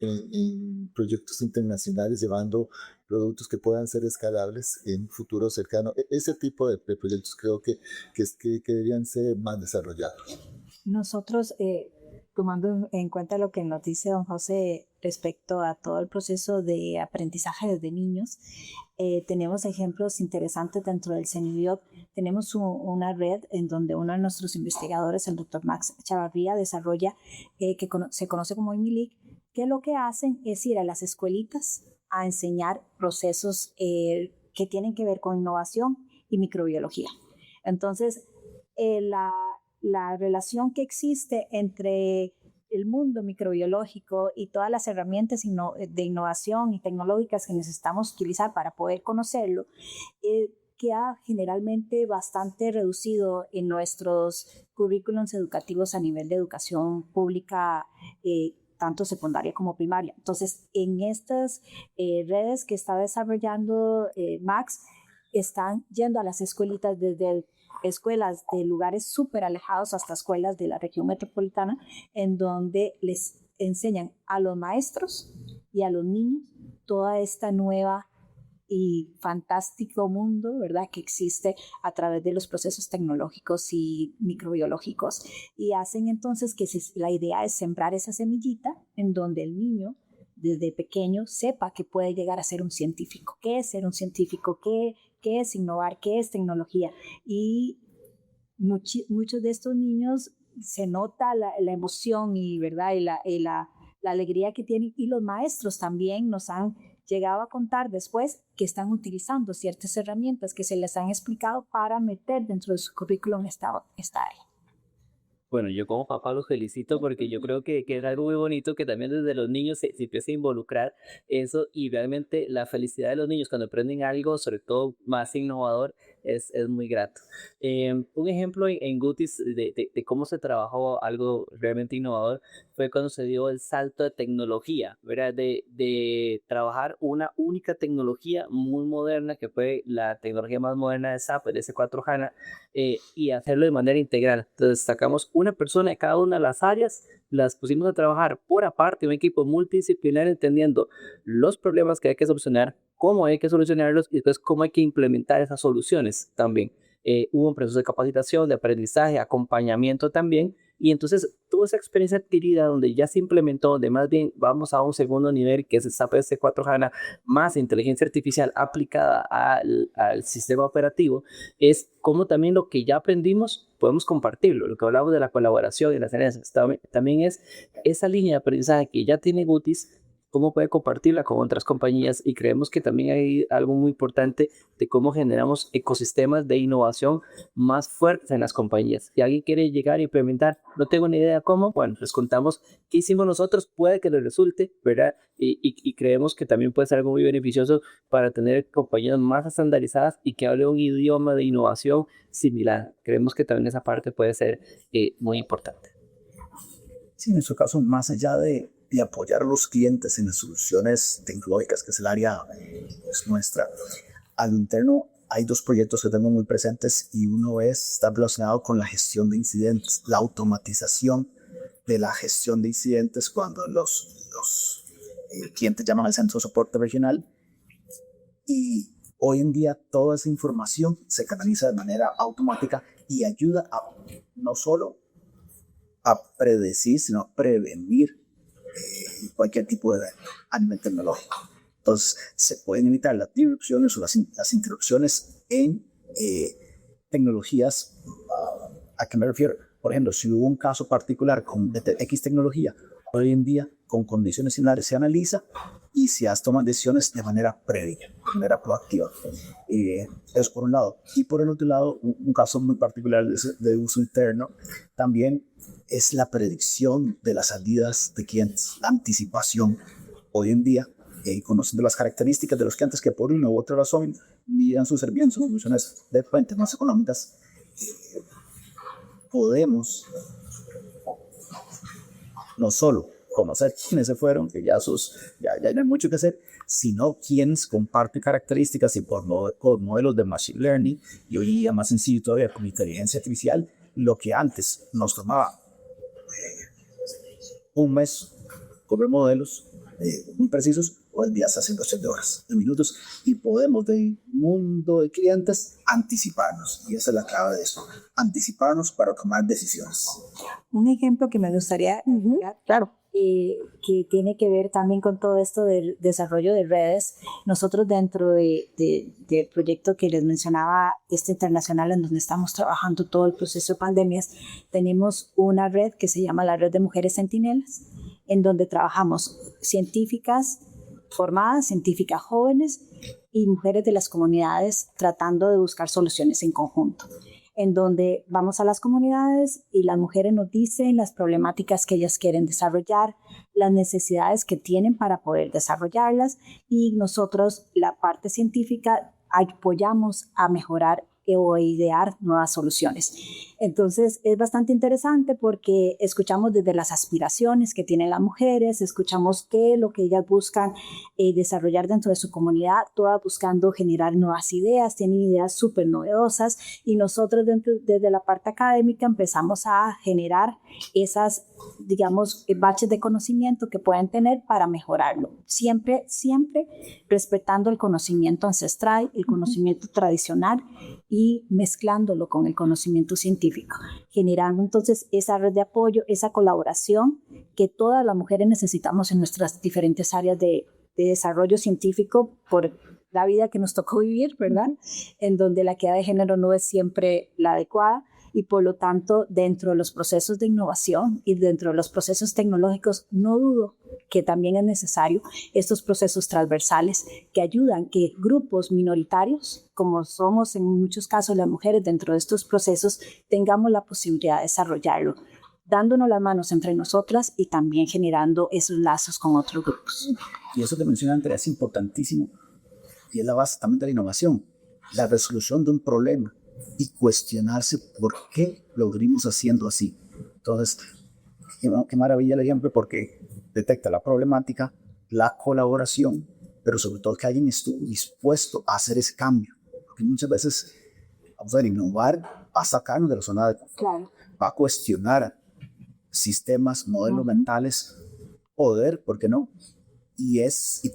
en proyectos internacionales, llevando productos que puedan ser escalables en un futuro cercano. Ese tipo de proyectos creo que deberían ser más desarrollados. Nosotros, tomando en cuenta lo que nos dice don José respecto a todo el proceso de aprendizaje desde niños, tenemos ejemplos interesantes dentro del CENIDIOT. Tenemos una red en donde uno de nuestros investigadores, el doctor Max Chavarría, desarrolla, que se conoce como IMILIC, que lo que hacen es ir a las escuelitas a enseñar procesos que tienen que ver con innovación y microbiología. Entonces, la relación que existe entre el mundo microbiológico y todas las herramientas de innovación y tecnológicas que necesitamos utilizar para poder conocerlo, queda generalmente bastante reducido en nuestros currículums educativos a nivel de educación pública, tanto secundaria como primaria. Entonces, en estas redes que está desarrollando Max, están yendo a las escuelitas desde escuelas de lugares súper alejados hasta escuelas de la región metropolitana, en donde les enseñan a los maestros y a los niños toda esta nueva y fantástico mundo, ¿verdad?, que existe a través de los procesos tecnológicos y microbiológicos. Y hacen entonces que la idea es sembrar esa semillita en donde el niño desde pequeño sepa que puede llegar a ser un científico. ¿Qué es ser un científico? ¿Qué es innovar? ¿Qué es tecnología? Y muchos de estos niños se nota la emoción y, ¿verdad?, y la alegría que tienen. Y los maestros también nos han llegado a contar después que están utilizando ciertas herramientas que se les han explicado para meter dentro de su currículum esta área. Bueno, yo como papá los felicito porque yo creo que es algo muy bonito que también desde los niños se empiece a involucrar eso, y realmente la felicidad de los niños cuando aprenden algo, sobre todo más innovador, es muy grato. Un ejemplo en Gutis de cómo se trabajó algo realmente innovador fue cuando se dio el salto de tecnología, ¿verdad? De trabajar una única tecnología muy moderna, que fue la tecnología más moderna de SAP, el S4 HANA, y hacerlo de manera integral. Entonces sacamos una persona de cada una de las áreas, las pusimos a trabajar por aparte, un equipo multidisciplinar entendiendo los problemas que hay que solucionar, cómo hay que solucionarlos y después cómo hay que implementar esas soluciones también. Hubo un proceso de capacitación, de aprendizaje, acompañamiento también, y entonces toda esa experiencia adquirida donde ya se implementó, donde más bien vamos a un segundo nivel que es el SAP S4 HANA más inteligencia artificial aplicada al sistema operativo, es como también lo que ya aprendimos podemos compartirlo. Lo que hablamos de la colaboración y las alianzas también es esa línea de aprendizaje que ya tiene Gutis, cómo puede compartirla con otras compañías, y creemos que también hay algo muy importante de cómo generamos ecosistemas de innovación más fuertes en las compañías. Si alguien quiere llegar a implementar, no tengo ni idea cómo, bueno, les contamos qué hicimos nosotros, puede que les resulte, ¿verdad? Y creemos que también puede ser algo muy beneficioso para tener compañías más estandarizadas y que hablen un idioma de innovación similar. Creemos que también esa parte puede ser muy importante. Sí, en nuestro caso, más allá de apoyar a los clientes en las soluciones tecnológicas, que es el área nuestra, a lo interno hay dos proyectos que tengo muy presentes y uno está relacionado con la gestión de incidentes, la automatización de la gestión de incidentes cuando los clientes llaman al centro de soporte regional, y hoy en día toda esa información se canaliza de manera automática y ayuda a no solo a predecir, sino a prevenir cualquier tipo de daño a nivel tecnológico. Entonces, se pueden evitar las disrupciones o las interrupciones en tecnologías. ¿A qué me refiero? Por ejemplo, si hubo un caso particular con X tecnología, hoy en día, con condiciones similares, se analiza y se toman decisiones de manera previa, de manera proactiva. Eso por un lado. Y por el otro lado, un caso muy particular de uso interno también es la predicción de las salidas de clientes, la anticipación. Hoy en día, conociendo las características de los clientes que por una u otra razón miran sus servicios, soluciones de repente más económicas, podemos no solo conocer quiénes se fueron, que ya no hay mucho que hacer, sino quienes comparten características y por modelos de Machine Learning, y hoy día más sencillo todavía con inteligencia artificial, lo que antes nos tomaba un mes con modelos muy precisos, hoy en día se hacen cuestión de horas, de minutos, y podemos de mundo de clientes anticiparnos, y esa es la clave de eso, anticiparnos para tomar decisiones. Un ejemplo que me gustaría claro. Que tiene que ver también con todo esto del desarrollo de redes. Nosotros dentro del proyecto que les mencionaba, internacional, en donde estamos trabajando todo el proceso de pandemias, tenemos una red que se llama la Red de Mujeres Centinelas, en donde trabajamos científicas formadas, científicas jóvenes y mujeres de las comunidades tratando de buscar soluciones en conjunto, en donde vamos a las comunidades y las mujeres nos dicen las problemáticas que ellas quieren desarrollar, las necesidades que tienen para poder desarrollarlas, y nosotros, la parte científica, apoyamos a mejorar o idear nuevas soluciones. Entonces es bastante interesante porque escuchamos desde las aspiraciones que tienen las mujeres, escuchamos qué es lo que ellas buscan desarrollar dentro de su comunidad, todas buscando generar nuevas ideas, tienen ideas súper novedosas, y nosotros desde la parte académica empezamos a generar esas, digamos, baches de conocimiento que pueden tener para mejorarlo. Siempre respetando el conocimiento ancestral, el conocimiento tradicional, y mezclándolo con el conocimiento científico, generando entonces esa red de apoyo, esa colaboración que todas las mujeres necesitamos en nuestras diferentes áreas de desarrollo científico por la vida que nos tocó vivir, ¿verdad? En donde la equidad de género no es siempre la adecuada, y por lo tanto dentro de los procesos de innovación y dentro de los procesos tecnológicos no dudo que también es necesario estos procesos transversales que ayudan que grupos minoritarios, como somos en muchos casos las mujeres dentro de estos procesos, tengamos la posibilidad de desarrollarlo, dándonos las manos entre nosotras y también generando esos lazos con otros grupos. Y eso que menciona Andrea es importantísimo, y es la base también de la innovación. la resolución de un problema y cuestionarse por qué lo venimos haciendo así. Entonces, qué maravilla el ejemplo, porque detecta la problemática, la colaboración, pero sobre todo que alguien estuvo dispuesto a hacer ese cambio. Porque muchas veces, vamos a ver, innovar va a sacarnos de la zona de confort, Claro. va a cuestionar sistemas, modelos mentales, poder, ¿por qué no? Y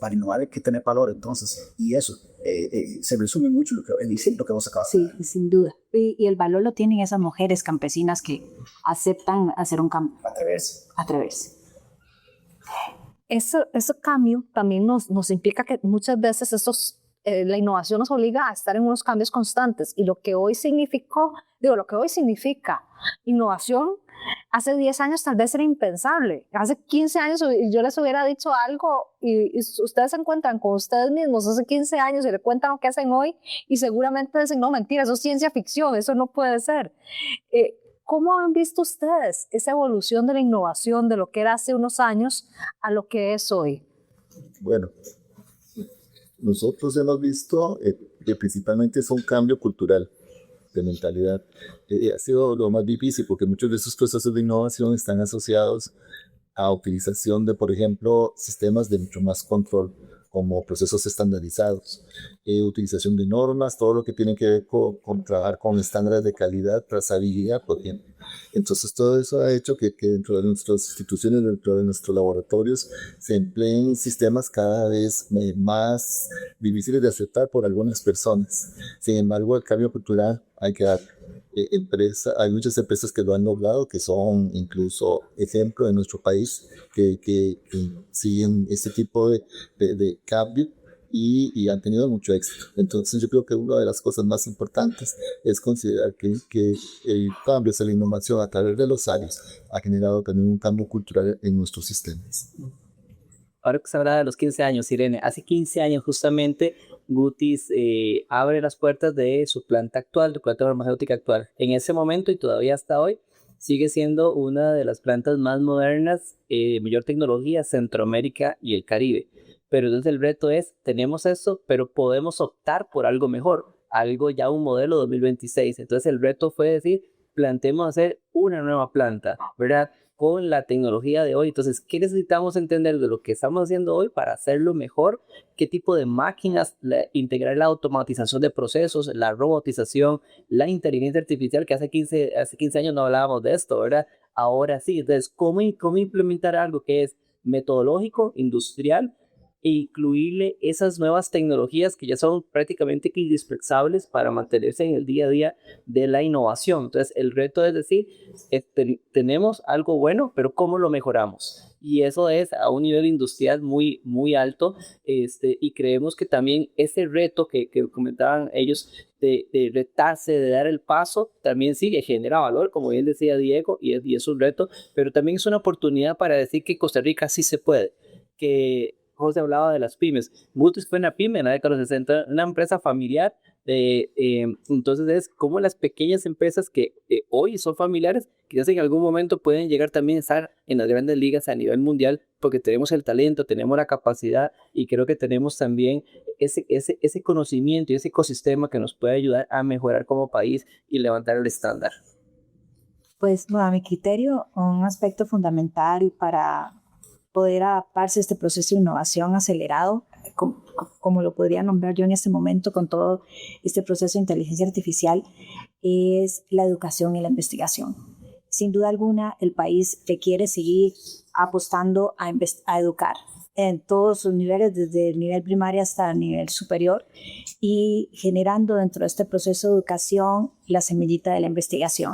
para innovar hay que tener valor, entonces, y eso se resume mucho lo que vos acabas de Sí, decir. sin duda. Y el valor lo tienen esas mujeres campesinas que aceptan hacer un cambio, atreverse. Ese cambio también nos implica que muchas veces la innovación nos obliga a estar en unos cambios constantes, y lo que hoy significa innovación, hace 10 años tal vez era impensable. Hace 15 años yo les hubiera dicho algo y ustedes se encuentran con ustedes mismos hace 15 años y le cuentan lo que hacen hoy y seguramente dicen, no, mentira, eso es ciencia ficción, eso no puede ser. ¿Cómo han visto ustedes esa evolución de la innovación de lo que era hace unos años a lo que es hoy? Bueno, nosotros hemos visto que principalmente es un cambio cultural de mentalidad. Ha sido lo más difícil porque muchos de esos procesos de innovación están asociados a utilización de, por ejemplo, sistemas de mucho más control, como procesos estandarizados, utilización de normas, todo lo que tiene que ver con trabajar con estándares de calidad, trazabilidad, por ejemplo. Entonces, todo eso ha hecho que dentro de nuestras instituciones, dentro de nuestros laboratorios, se empleen sistemas cada vez más difíciles de aceptar por algunas personas. Sin embargo, el cambio cultural hay que dar. Hay muchas empresas que lo han logrado, que son incluso ejemplo de nuestro país, que siguen este tipo de cambio y han tenido mucho éxito. Entonces yo creo que una de las cosas más importantes es considerar que el cambio hacia la innovación a través de los años ha generado también un cambio cultural en nuestros sistemas. Ahora que se habla de los 15 años, Irene, hace 15 años justamente Gutis abre las puertas de su planta actual, de planta farmacéutica actual. En ese momento y todavía hasta hoy, sigue siendo una de las plantas más modernas, mayor tecnología, Centroamérica y el Caribe. Pero entonces el reto es, tenemos esto, pero podemos optar por algo mejor, algo ya un modelo 2026. Entonces el reto fue decir, planteemos hacer una nueva planta, ¿verdad? Con la tecnología de hoy. Entonces, ¿qué necesitamos entender de lo que estamos haciendo hoy para hacerlo mejor? ¿Qué tipo de máquinas? Integrar la automatización de procesos, la robotización, la inteligencia artificial, que hace 15 años no hablábamos de esto, ¿verdad? Ahora sí. Entonces, ¿cómo implementar algo que es metodológico, industrial, e incluirle esas nuevas tecnologías que ya son prácticamente indispensables para mantenerse en el día a día de la innovación? Entonces, el reto es decir, tenemos algo bueno, pero ¿cómo lo mejoramos? Y eso es a un nivel industrial muy, muy alto, y creemos que también ese reto que comentaban ellos de retarse, de dar el paso, también sí genera valor, como bien decía Diego, y es un reto, pero también es una oportunidad para decir que Costa Rica sí se puede, que José hablaba de las pymes. Gutis fue una pyme en la década de los 60, una empresa familiar. Entonces es como las pequeñas empresas que hoy son familiares, quizás en algún momento pueden llegar también a estar en las grandes ligas a nivel mundial, porque tenemos el talento, tenemos la capacidad y creo que tenemos también ese conocimiento y ese ecosistema que nos puede ayudar a mejorar como país y levantar el estándar. Pues, bueno, a mi criterio, un aspecto fundamental para poder adaptarse a este proceso de innovación acelerado, como lo podría nombrar yo en este momento con todo este proceso de inteligencia artificial, es la educación y la investigación. Sin duda alguna, el país requiere seguir apostando a educar en todos sus niveles, desde el nivel primario hasta el nivel superior, y generando dentro de este proceso de educación la semillita de la investigación.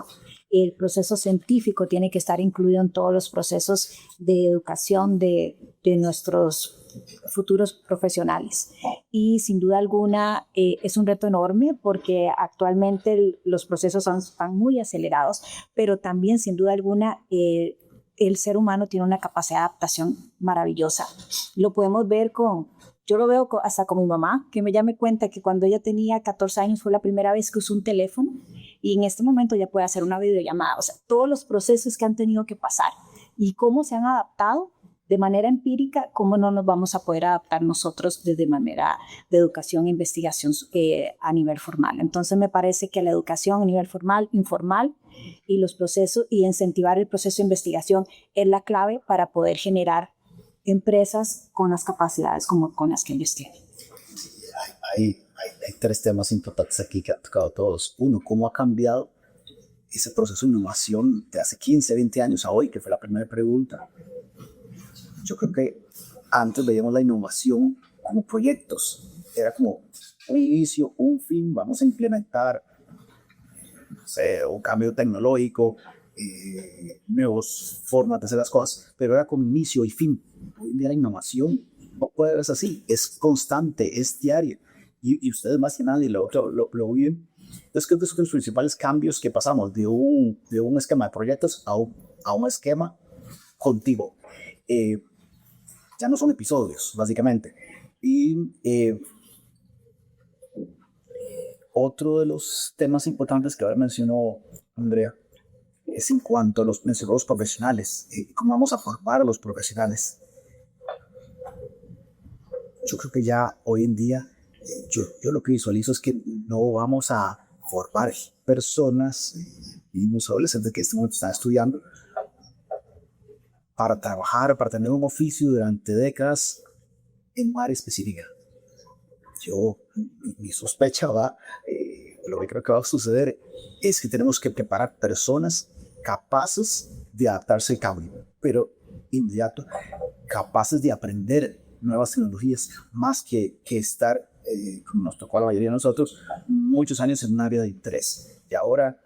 El proceso científico tiene que estar incluido en todos los procesos de educación de nuestros futuros profesionales. Y sin duda alguna es un reto enorme porque actualmente los procesos están muy acelerados, pero también sin duda alguna el ser humano tiene una capacidad de adaptación maravillosa. Lo podemos ver yo lo veo hasta con mi mamá, que ya me cuenta que cuando ella tenía 14 años fue la primera vez que usó un teléfono y en este momento ya puede hacer una videollamada. O sea, todos los procesos que han tenido que pasar y cómo se han adaptado de manera empírica, ¿cómo no nos vamos a poder adaptar nosotros desde manera de educación e investigación a nivel formal? Entonces me parece que la educación a nivel formal, informal y los procesos y incentivar el proceso de investigación es la clave para poder generar empresas con las capacidades como con las que ellos tienen. Hay tres temas importantes aquí que han tocado todos. Uno, cómo ha cambiado ese proceso de innovación de hace 15, 20 años a hoy, que fue la primera pregunta. Yo creo que antes veíamos la innovación como proyectos. Era como un inicio, un fin, vamos a implementar, no sé, un cambio tecnológico, nuevas formas de hacer las cosas, pero era como inicio y fin. Hoy en día la innovación no puede verse así, es constante, es diaria. Y ustedes más que nadie lo viven. Entonces creo que son los principales cambios que pasamos de un esquema de proyectos a un esquema continuo. Ya no son episodios, básicamente. Y otro de los temas importantes que ahora mencionó Andrea es en cuanto a los profesionales. ¿Cómo vamos a formar a los profesionales? Yo creo que ya hoy en día, yo lo que visualizo es que no vamos a formar personas y los adolescentes que en este momento están estudiando para trabajar, para tener un oficio durante décadas en un área específica. Mi sospecha lo que creo que va a suceder es que tenemos que preparar personas capaces de adaptarse al cambio, pero inmediato, capaces de aprender nuevas tecnologías, más que estar, como nos tocó a la mayoría de nosotros, muchos años en un área de interés. Y ahora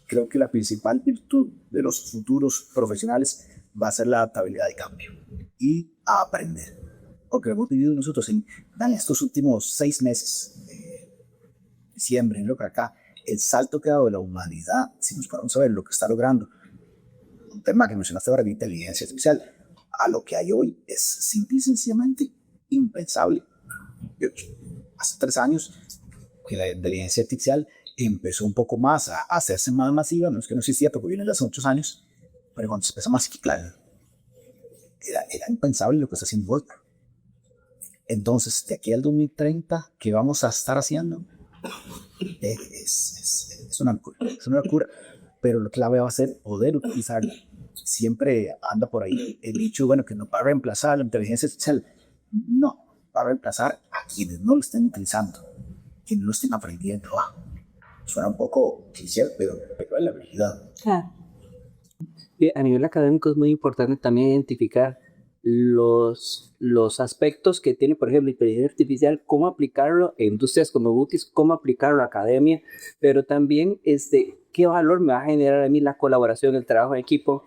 creo que la principal virtud de los futuros profesionales va a ser la adaptabilidad de cambio y a aprender. Porque hemos vivido nosotros en estos últimos 6 meses, diciembre, en lo que acá, el salto que ha dado de la humanidad, si nos ponemos a ver lo que está logrando, un tema que mencionaste ahora de inteligencia artificial, a lo que hay hoy es simple y sencillamente impensable. Hace 3 años que la inteligencia artificial empezó un poco más a hacerse más masiva, no es que no existía, porque viene hace muchos años, pero cuando se empezó más, claro, era impensable lo que está haciendo hoy. Entonces, de aquí al 2030, ¿qué vamos a estar haciendo? Es una locura, pero lo clave va a ser poder utilizarla. Siempre anda por ahí el dicho, bueno, que no va a reemplazar la inteligencia artificial. No, va a reemplazar a quienes no lo estén utilizando, quienes no lo estén aprendiendo. Suena un poco cliché, pero es la realidad. Claro. A nivel académico es muy importante también identificar los aspectos que tiene, por ejemplo, la inteligencia artificial, cómo aplicarlo en industrias como Butis, cómo aplicarlo a la academia, pero también qué valor me va a generar a mí la colaboración, el trabajo en equipo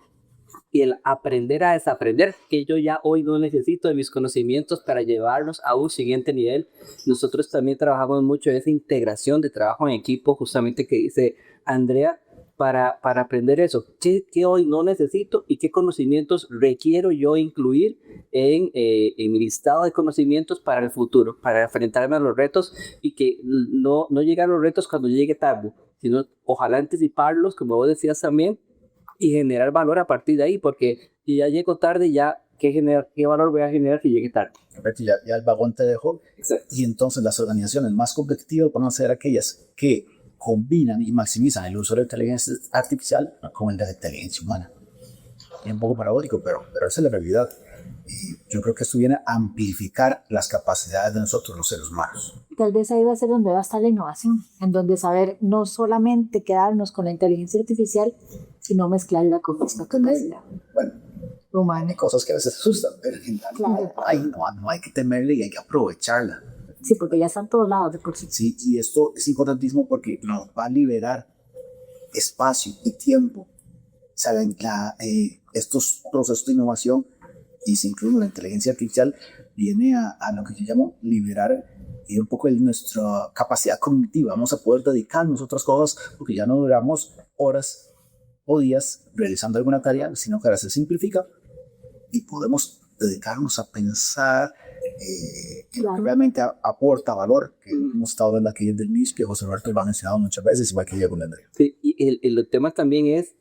y el aprender a desaprender, que yo ya hoy no necesito de mis conocimientos para llevarlos a un siguiente nivel. Nosotros también trabajamos mucho en esa integración de trabajo en equipo, justamente que dice Andrea, para aprender eso, ¿qué hoy no necesito y qué conocimientos requiero yo incluir en mi listado de conocimientos para el futuro, para enfrentarme a los retos y que no llegar a los retos cuando llegue tarde, sino ojalá anticiparlos, como vos decías también, y generar valor a partir de ahí, porque si ya llego tarde, ya ¿qué valor voy a generar si llegue tarde? Ya el vagón te dejó. Exacto. Y entonces las organizaciones más competitivas van a ser aquellas que combinan y maximizan el uso de la inteligencia artificial con el de la inteligencia humana. Es un poco paradójico, pero esa es la realidad. Y yo creo que esto viene a amplificar las capacidades de nosotros los seres humanos. Tal vez ahí va a ser donde va a estar la innovación, en donde saber no solamente quedarnos con la inteligencia artificial, sino mezclarla con nuestra capacidad. Bueno, humana. Hay cosas que a veces asustan, pero en realidad no hay que temerle y hay que aprovecharla. Sí, porque ya están todos lados de por sí. Sí, y esto es importantísimo porque nos va a liberar espacio y tiempo. Saben, estos procesos de innovación, y incluso la inteligencia artificial, viene a lo que yo llamo liberar un poco de nuestra capacidad cognitiva. Vamos a poder dedicarnos a otras cosas porque ya no duramos horas o días realizando alguna tarea, sino que ahora se simplifica y podemos dedicarnos a pensar que realmente aporta valor, que hemos estado viendo aquí del MIS, que José Roberto lo ha mencionado muchas veces, igual que Diego Lendré. Sí, y el tema también es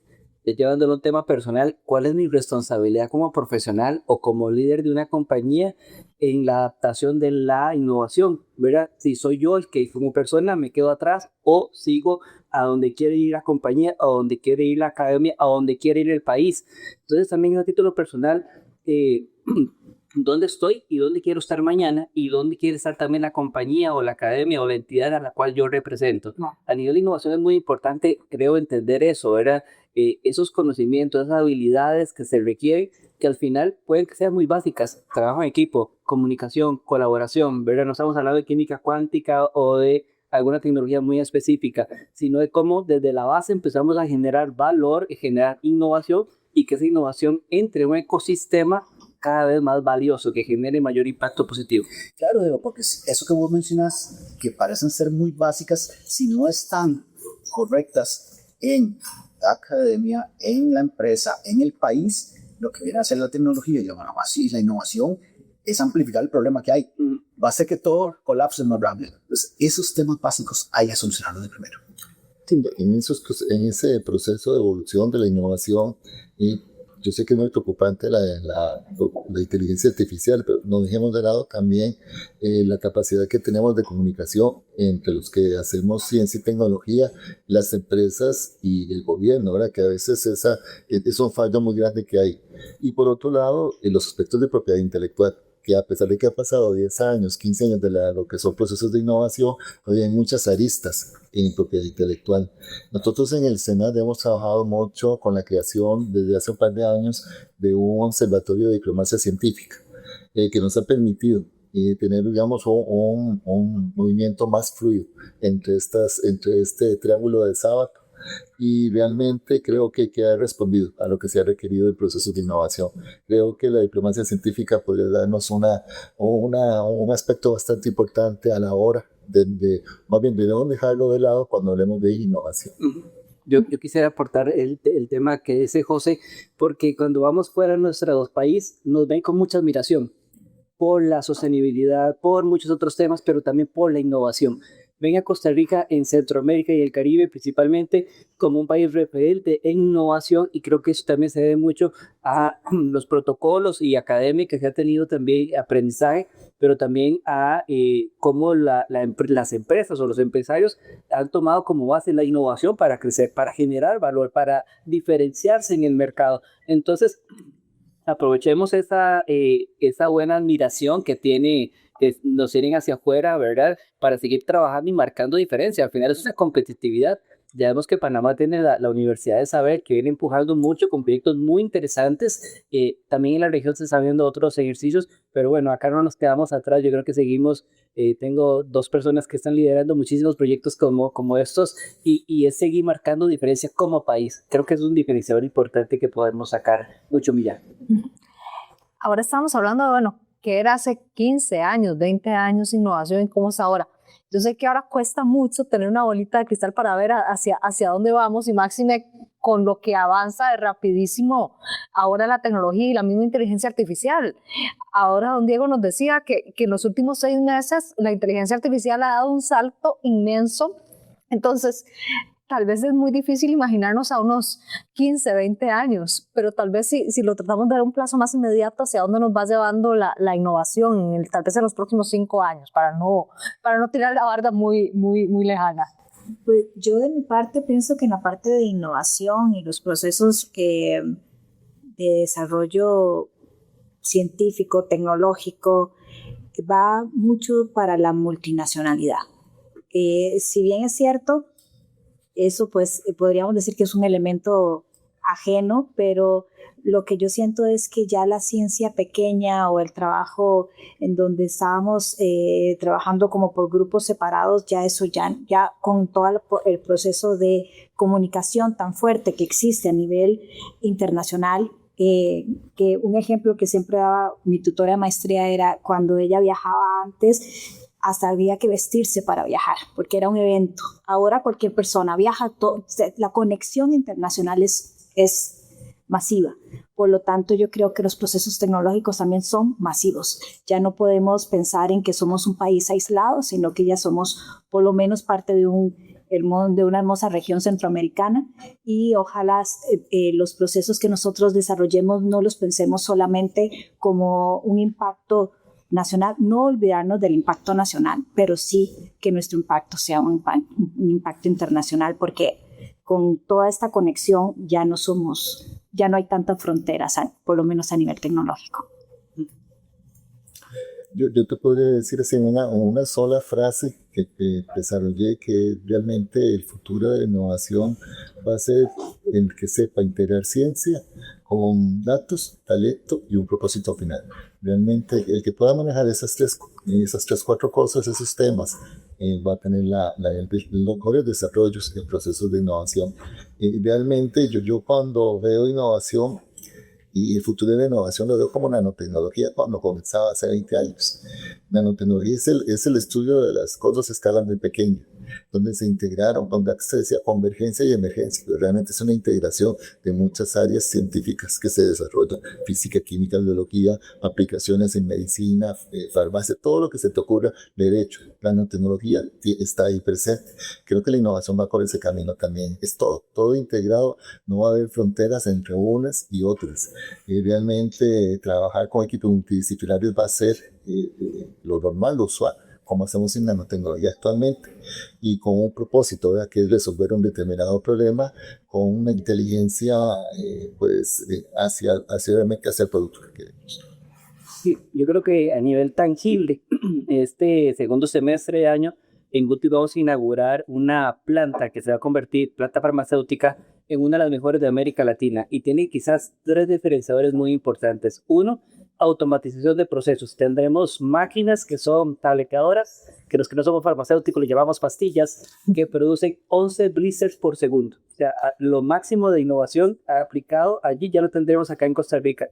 llevándolo a un tema personal, ¿cuál es mi responsabilidad como profesional o como líder de una compañía en la adaptación de la innovación? ¿Verdad? Si soy yo el que como persona me quedo atrás o sigo a donde quiere ir la compañía, a donde quiere ir la academia, a donde quiere ir el país. Entonces también a título personal, dónde estoy y dónde quiero estar mañana y dónde quiere estar también la compañía o la academia o la entidad a la cual yo represento. No. A nivel de innovación es muy importante, creo, entender eso, ¿verdad? Esos conocimientos, esas habilidades que se requieren, que al final pueden que sean muy básicas: trabajo en equipo, comunicación, colaboración, ¿verdad? No estamos hablando de química cuántica o de alguna tecnología muy específica, sino de cómo desde la base empezamos a generar valor y generar innovación, y que esa innovación entre en un ecosistema cada vez más valioso, que genere mayor impacto positivo. Claro, Diego, porque eso que vos mencionas, que parecen ser muy básicas, si no están correctas en la academia, en la empresa, en el país, lo que viene a hacer la tecnología y la innovación es amplificar el problema que hay. Va a hacer que todo colapse más rápido. Entonces, esos temas básicos hay que solucionarlos de primero. En ese proceso de evolución de la innovación, y yo sé que es muy preocupante la inteligencia artificial, pero no dejemos de lado también la capacidad que tenemos de comunicación entre los que hacemos ciencia y tecnología, las empresas y el gobierno, ¿verdad? Que a veces es un fallo muy grande que hay. Y por otro lado, los aspectos de propiedad intelectual, que a pesar de que ha pasado 10 años, 15 años de lo que son procesos de innovación, hoy hay muchas aristas en propiedad intelectual. Nosotros en el SENAD hemos trabajado mucho con la creación, desde hace un par de años, de un observatorio de diplomacia científica, que nos ha permitido tener, digamos, un movimiento más fluido entre este triángulo de Sábato, y realmente creo que ha respondido a lo que se ha requerido del proceso de innovación. Creo que la diplomacia científica podría darnos un aspecto bastante importante a la hora más bien de no dejarlo de lado cuando hablemos de innovación. Yo quisiera aportar el tema que dice José, porque cuando vamos fuera de nuestro país nos ven con mucha admiración por la sostenibilidad, por muchos otros temas, pero también por la innovación. Ven a Costa Rica en Centroamérica y el Caribe principalmente como un país referente en innovación, y creo que eso también se debe mucho a los protocolos y academia que se ha tenido también aprendizaje, pero también a cómo las empresas o los empresarios han tomado como base la innovación para crecer, para generar valor, para diferenciarse en el mercado. Entonces, aprovechemos esa buena admiración que nos tienen hacia afuera, ¿verdad? Para seguir trabajando y marcando diferencia. Al final es una competitividad. Ya vemos que Panamá tiene la Universidad de Saber, que viene empujando mucho con proyectos muy interesantes. También en la región se están viendo otros ejercicios, pero bueno, acá no nos quedamos atrás. Yo creo que seguimos. Tengo 2 personas que están liderando muchísimos proyectos como estos, y es seguir marcando diferencia como país. Creo que es un diferenciador importante que podemos sacar mucho millar. Ahora estamos hablando de, bueno, que era hace 15 años, 20 años innovación y cómo es ahora. Yo sé que ahora cuesta mucho tener una bolita de cristal para ver hacia dónde vamos, y máxime con lo que avanza de rapidísimo ahora la tecnología y la misma inteligencia artificial. Ahora don Diego nos decía que en los últimos 6 meses la inteligencia artificial ha dado un salto inmenso. Entonces, tal vez es muy difícil imaginarnos a unos 15, 20 años, pero tal vez si lo tratamos de dar un plazo más inmediato, hacia dónde nos va llevando la innovación, tal vez en los próximos 5 años, para no tirar la barda muy, muy, muy lejana. Pues yo de mi parte pienso que en la parte de innovación y los procesos de desarrollo científico, tecnológico, va mucho para la multinacionalidad. Si bien es cierto, eso pues podríamos decir que es un elemento ajeno, pero lo que yo siento es que ya la ciencia pequeña o el trabajo en donde estábamos trabajando como por grupos separados, ya eso ya con todo el proceso de comunicación tan fuerte que existe a nivel internacional, que un ejemplo que siempre daba mi tutora de maestría era cuando ella viajaba antes, hasta había que vestirse para viajar, porque era un evento. Ahora cualquier persona viaja, la conexión internacional es masiva. Por lo tanto, yo creo que los procesos tecnológicos también son masivos. Ya no podemos pensar en que somos un país aislado, sino que ya somos por lo menos parte de un de una hermosa región centroamericana, y ojalá los procesos que nosotros desarrollemos no los pensemos solamente como un impacto nacional, no olvidarnos del impacto nacional, pero sí que nuestro impacto sea un impacto internacional, porque con toda esta conexión ya no hay tantas fronteras, por lo menos a nivel tecnológico. Yo te podría decir así en una sola frase que desarrollé, que realmente el futuro de la innovación va a ser el que sepa integrar ciencia con datos, talento y un propósito final. Realmente el que pueda manejar esas tres, cuatro cosas, esos temas, va a tener los mejores desarrollos en procesos de innovación. Realmente yo cuando veo innovación, y el futuro de la innovación lo veo como nanotecnología cuando comenzaba hace 20 años. Nanotecnología es el estudio de las cosas a escala muy pequeña, donde se integraron, donde se decía convergencia y emergencia. Pero realmente es una integración de muchas áreas científicas que se desarrollan: física, química, biología, aplicaciones en medicina, farmacia, todo lo que se te ocurra, derecho. La nanotecnología está ahí presente. Creo que la innovación va por ese camino también. Es todo integrado, no va a haber fronteras entre unas y otras. Realmente trabajar con equipos multidisciplinarios va a ser lo normal, lo usual, como hacemos en nanotecnología actualmente, y con un propósito, ¿verdad?, que es resolver un determinado problema con una inteligencia hacia el producto que queremos. Sí, yo creo que a nivel tangible, este segundo semestre de año, en Guti vamos a inaugurar una planta que se va a convertir, planta farmacéutica, en una de las mejores de América Latina, y tiene quizás 3 diferenciadores muy importantes. Uno, automatización de procesos. Tendremos máquinas que son tableteadoras, que los que no somos farmacéuticos le llamamos pastillas, que producen 11 blisters por segundo. O sea, lo máximo de innovación aplicado allí ya lo tendremos acá en Costa Rica.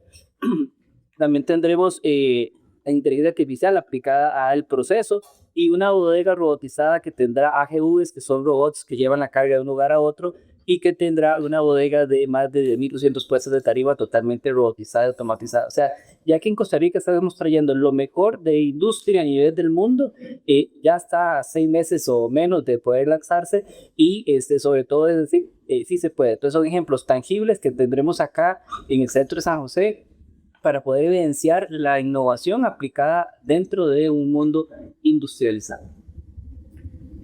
También tendremos la inteligencia artificial aplicada al proceso, y una bodega robotizada que tendrá AGVs, que son robots que llevan la carga de un lugar a otro, y que tendrá una bodega de más de 1.200 puestos de tarima totalmente robotizada y automatizada. O sea, ya que en Costa Rica estamos trayendo lo mejor de industria a nivel del mundo, ya está a 6 meses o menos de poder lanzarse, y sobre todo es decir, sí se puede. Entonces son ejemplos tangibles que tendremos acá en el centro de San José para poder evidenciar la innovación aplicada dentro de un mundo industrializado.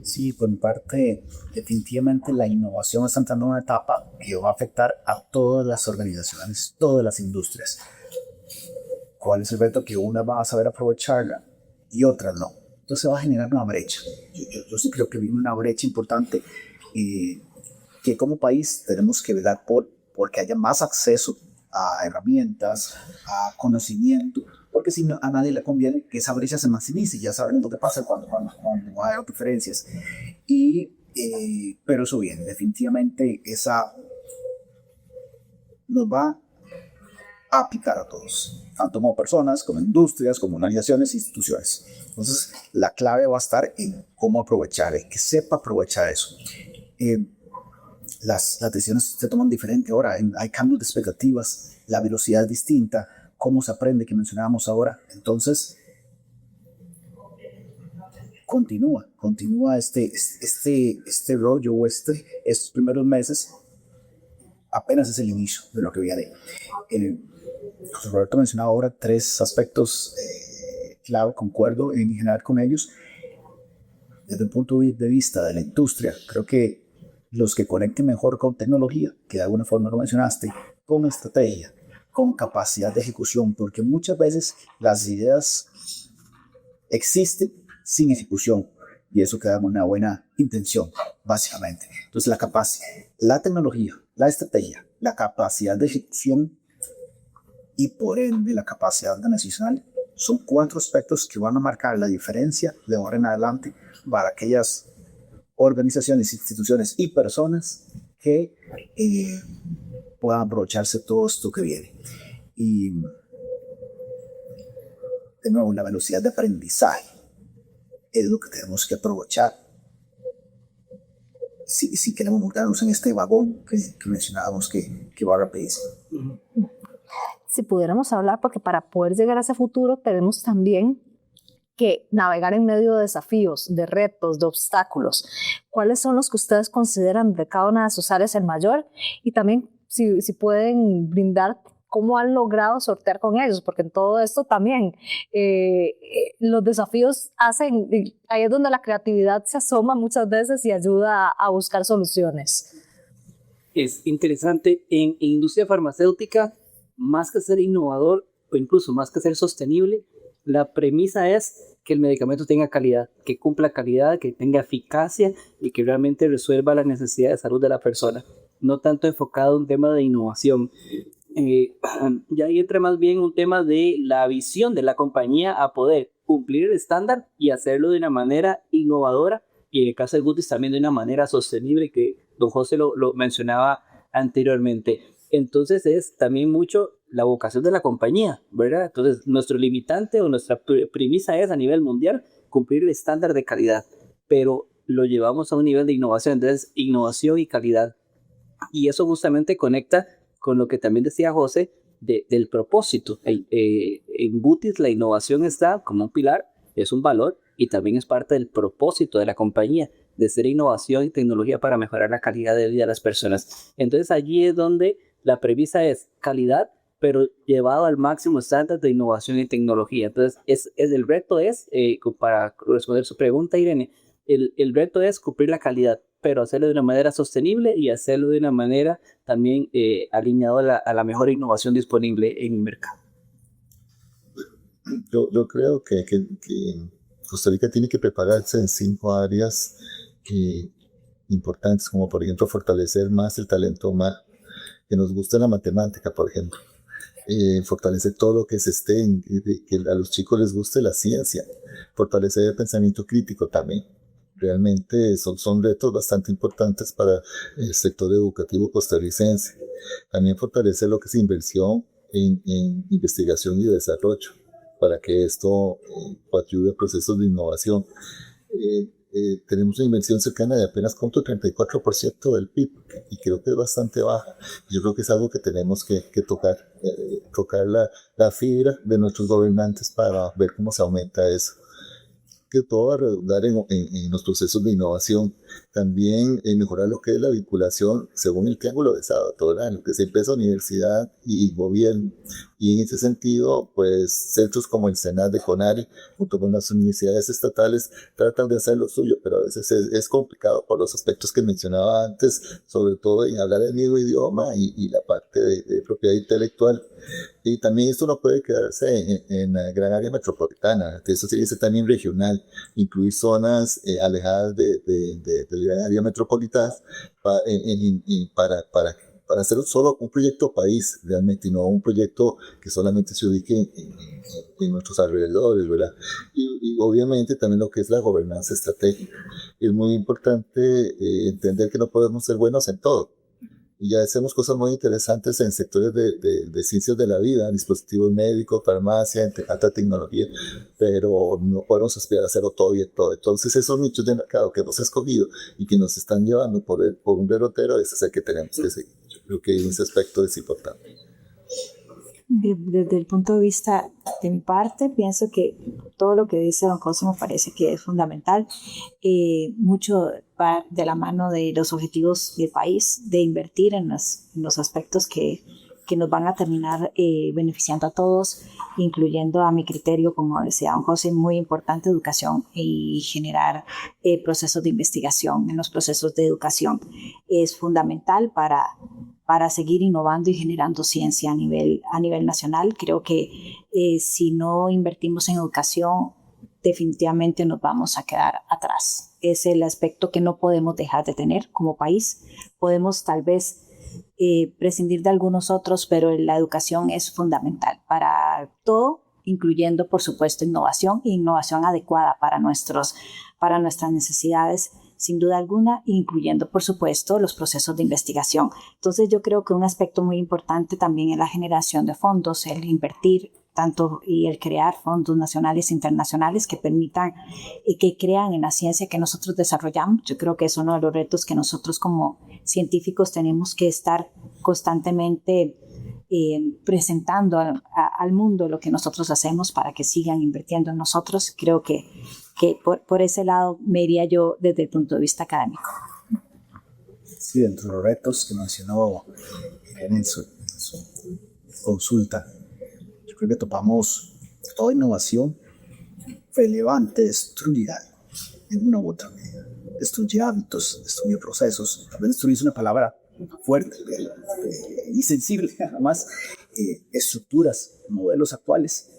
Sí, por mi parte, definitivamente la innovación está entrando en una etapa que va a afectar a todas las organizaciones, todas las industrias. ¿Cuál es el reto? Que unas van a saber aprovecharla y otras no. Entonces va a generar una brecha. Yo sí creo que viene una brecha importante que como país tenemos que velar porque haya más acceso a herramientas, a conocimiento, porque si no, a nadie le conviene que esa brecha se maximice. Ya saben lo que pasa cuando hay diferencias. Pero eso viene, definitivamente esa nos va a picar a todos, tanto como personas, como industrias, como organizaciones, instituciones. Entonces, la clave va a estar en cómo aprovechar, en que sepa aprovechar eso. Las decisiones se toman diferente ahora, hay cambios de expectativas, la velocidad es distinta, cómo se aprende, que mencionábamos ahora. Entonces, continúa este rollo o estos primeros meses, apenas es el inicio de lo que viene. José Roberto mencionaba ahora 3 aspectos clave, concuerdo en general con ellos. Desde el punto de vista de la industria, creo que los que conecten mejor con tecnología, que de alguna forma lo mencionaste, con estrategia, con capacidad de ejecución, porque muchas veces las ideas existen sin ejecución, y eso queda una buena intención, básicamente. Entonces la capacidad, la tecnología, la estrategia, la capacidad de ejecución y por ende la capacidad organizacional son 4 aspectos que van a marcar la diferencia de ahora en adelante para aquellas organizaciones, instituciones y personas que puedan aprovecharse todo esto que viene. Y de nuevo, la velocidad de aprendizaje es lo que tenemos que aprovechar si queremos montarnos en este vagón que mencionábamos que va rapidísimo. Si pudiéramos hablar, porque para poder llegar a ese futuro tenemos también que navegar en medio de desafíos, de retos, de obstáculos. ¿Cuáles son los que ustedes consideran de cada una de sus áreas el mayor? Y también si pueden brindar cómo han logrado sortear con ellos, porque en todo esto también los desafíos hacen, ahí es donde la creatividad se asoma muchas veces y ayuda a buscar soluciones. Es interesante, en industria farmacéutica, más que ser innovador o incluso más que ser sostenible, la premisa es que el medicamento tenga calidad, que cumpla calidad, que tenga eficacia y que realmente resuelva la necesidad de salud de la persona, no tanto enfocado en un tema de innovación. Y ahí entra más bien un tema de la visión de la compañía a poder cumplir el estándar y hacerlo de una manera innovadora y en el caso de Gutis también de una manera sostenible, que don José lo mencionaba anteriormente. Entonces es también mucho la vocación de la compañía, ¿verdad? Entonces nuestro limitante o nuestra premisa es a nivel mundial cumplir el estándar de calidad, pero lo llevamos a un nivel de innovación, entonces innovación y calidad. Y eso justamente conecta con lo que también decía José del propósito. En Gutis la innovación está como un pilar, es un valor y también es parte del propósito de la compañía, de ser innovación y tecnología para mejorar la calidad de vida de las personas. Entonces allí es donde la premisa es calidad, pero llevado al máximo estándar de innovación y tecnología. Entonces el reto es, para responder su pregunta, Irene, el reto es cumplir la calidad, pero hacerlo de una manera sostenible y hacerlo de una manera también alineado a la mejor innovación disponible en el mercado. Yo creo que Costa Rica tiene que prepararse en 5 áreas importantes, como por ejemplo fortalecer más el talento humano, que nos guste la matemática, por ejemplo. Fortalecer todo lo que se esté, que a los chicos les guste la ciencia, fortalecer el pensamiento crítico también. Realmente son retos bastante importantes para el sector educativo costarricense. También fortalecer lo que es inversión en investigación y desarrollo, para que esto ayude a procesos de innovación. Tenemos una inversión cercana de apenas 34% del PIB y creo que es bastante baja. Yo creo que es algo que tenemos que tocar la fibra de nuestros gobernantes para ver cómo se aumenta eso. Que todo va a redundar en los procesos de innovación. También mejorar lo que es la vinculación según el triángulo de Sabatora, lo que es empresa, universidad y gobierno. Y en ese sentido, pues centros como el Senat de Conari, junto con las universidades estatales, tratan de hacer lo suyo, pero a veces es complicado por los aspectos que mencionaba antes, sobre todo en hablar el mismo idioma y la parte de propiedad intelectual. Y también esto no puede quedarse en la gran área metropolitana, eso tiene que ser también regional, incluir zonas alejadas de la gran área metropolitana para hacer solo un proyecto país realmente, y no un proyecto que solamente se ubique en nuestros alrededores, ¿verdad? Y obviamente también lo que es la gobernanza estratégica. Es muy importante entender que no podemos ser buenos en todo. Y ya hacemos cosas muy interesantes en sectores de ciencias de la vida, dispositivos médicos, farmacia, alta tecnología, pero no podemos aspirar a hacerlo todo y todo. Entonces esos nichos de mercado que hemos escogido y que nos están llevando por un derrotero, ese es el que tenemos que seguir. Yo creo que ese aspecto es importante. Desde el punto de vista de mi parte, pienso que todo lo que dice don José me parece que es fundamental. Mucho va de la mano de los objetivos del país, de invertir en los aspectos que nos van a terminar beneficiando a todos, incluyendo a mi criterio, como decía don José, muy importante educación y generar procesos de investigación en los procesos de educación. Es fundamental para seguir innovando y generando ciencia a nivel nacional. Creo que si no invertimos en educación, definitivamente nos vamos a quedar atrás. Es el aspecto que no podemos dejar de tener como país. Podemos tal vez prescindir de algunos otros, pero la educación es fundamental para todo, incluyendo, por supuesto, innovación e innovación adecuada para nuestras necesidades, sin duda alguna, incluyendo, por supuesto, los procesos de investigación. Entonces, yo creo que un aspecto muy importante también es la generación de fondos, el invertir tanto y el crear fondos nacionales e internacionales que permitan y que crean en la ciencia que nosotros desarrollamos. Yo creo que es uno de los retos que nosotros como científicos tenemos que estar constantemente presentando al mundo lo que nosotros hacemos para que sigan invirtiendo en nosotros. Creo que por ese lado me iría yo desde el punto de vista académico. Sí, dentro de los retos que mencionó en su consulta, yo creo que topamos toda innovación relevante, destruye algo, en una u otra medida. Destruye hábitos, destruye procesos. A veces destruye es una palabra fuerte y sensible, además, estructuras, modelos actuales,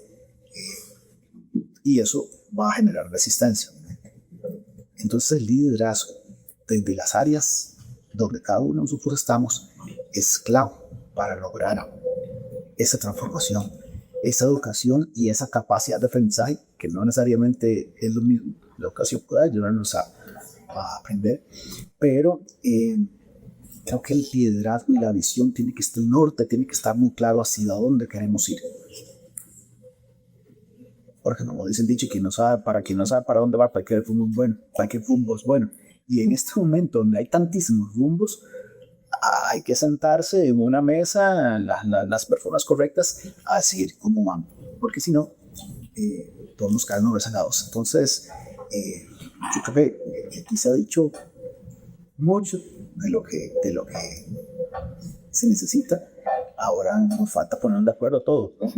y eso va a generar resistencia. Entonces el liderazgo desde las áreas donde cada uno de nosotros estamos es clave para lograr esa transformación, esa educación y esa capacidad de aprendizaje, que no necesariamente es lo mismo. La educación puede ayudarnos a aprender, pero creo que el liderazgo y la visión tiene que estar, el norte tiene que estar muy claro hacia dónde queremos ir. Porque como dice el dicho, quien no sabe para dónde va, para qué rumbo es bueno, para qué rumbo es bueno. Y en este momento donde hay tantísimos rumbos, hay que sentarse en una mesa, las personas correctas, a decir cómo van, porque si no, podemos quedarnos rezagados. Entonces, yo creo que aquí se ha dicho mucho de lo que se necesita. Ahora nos falta ponernos de acuerdo todos, ¿no?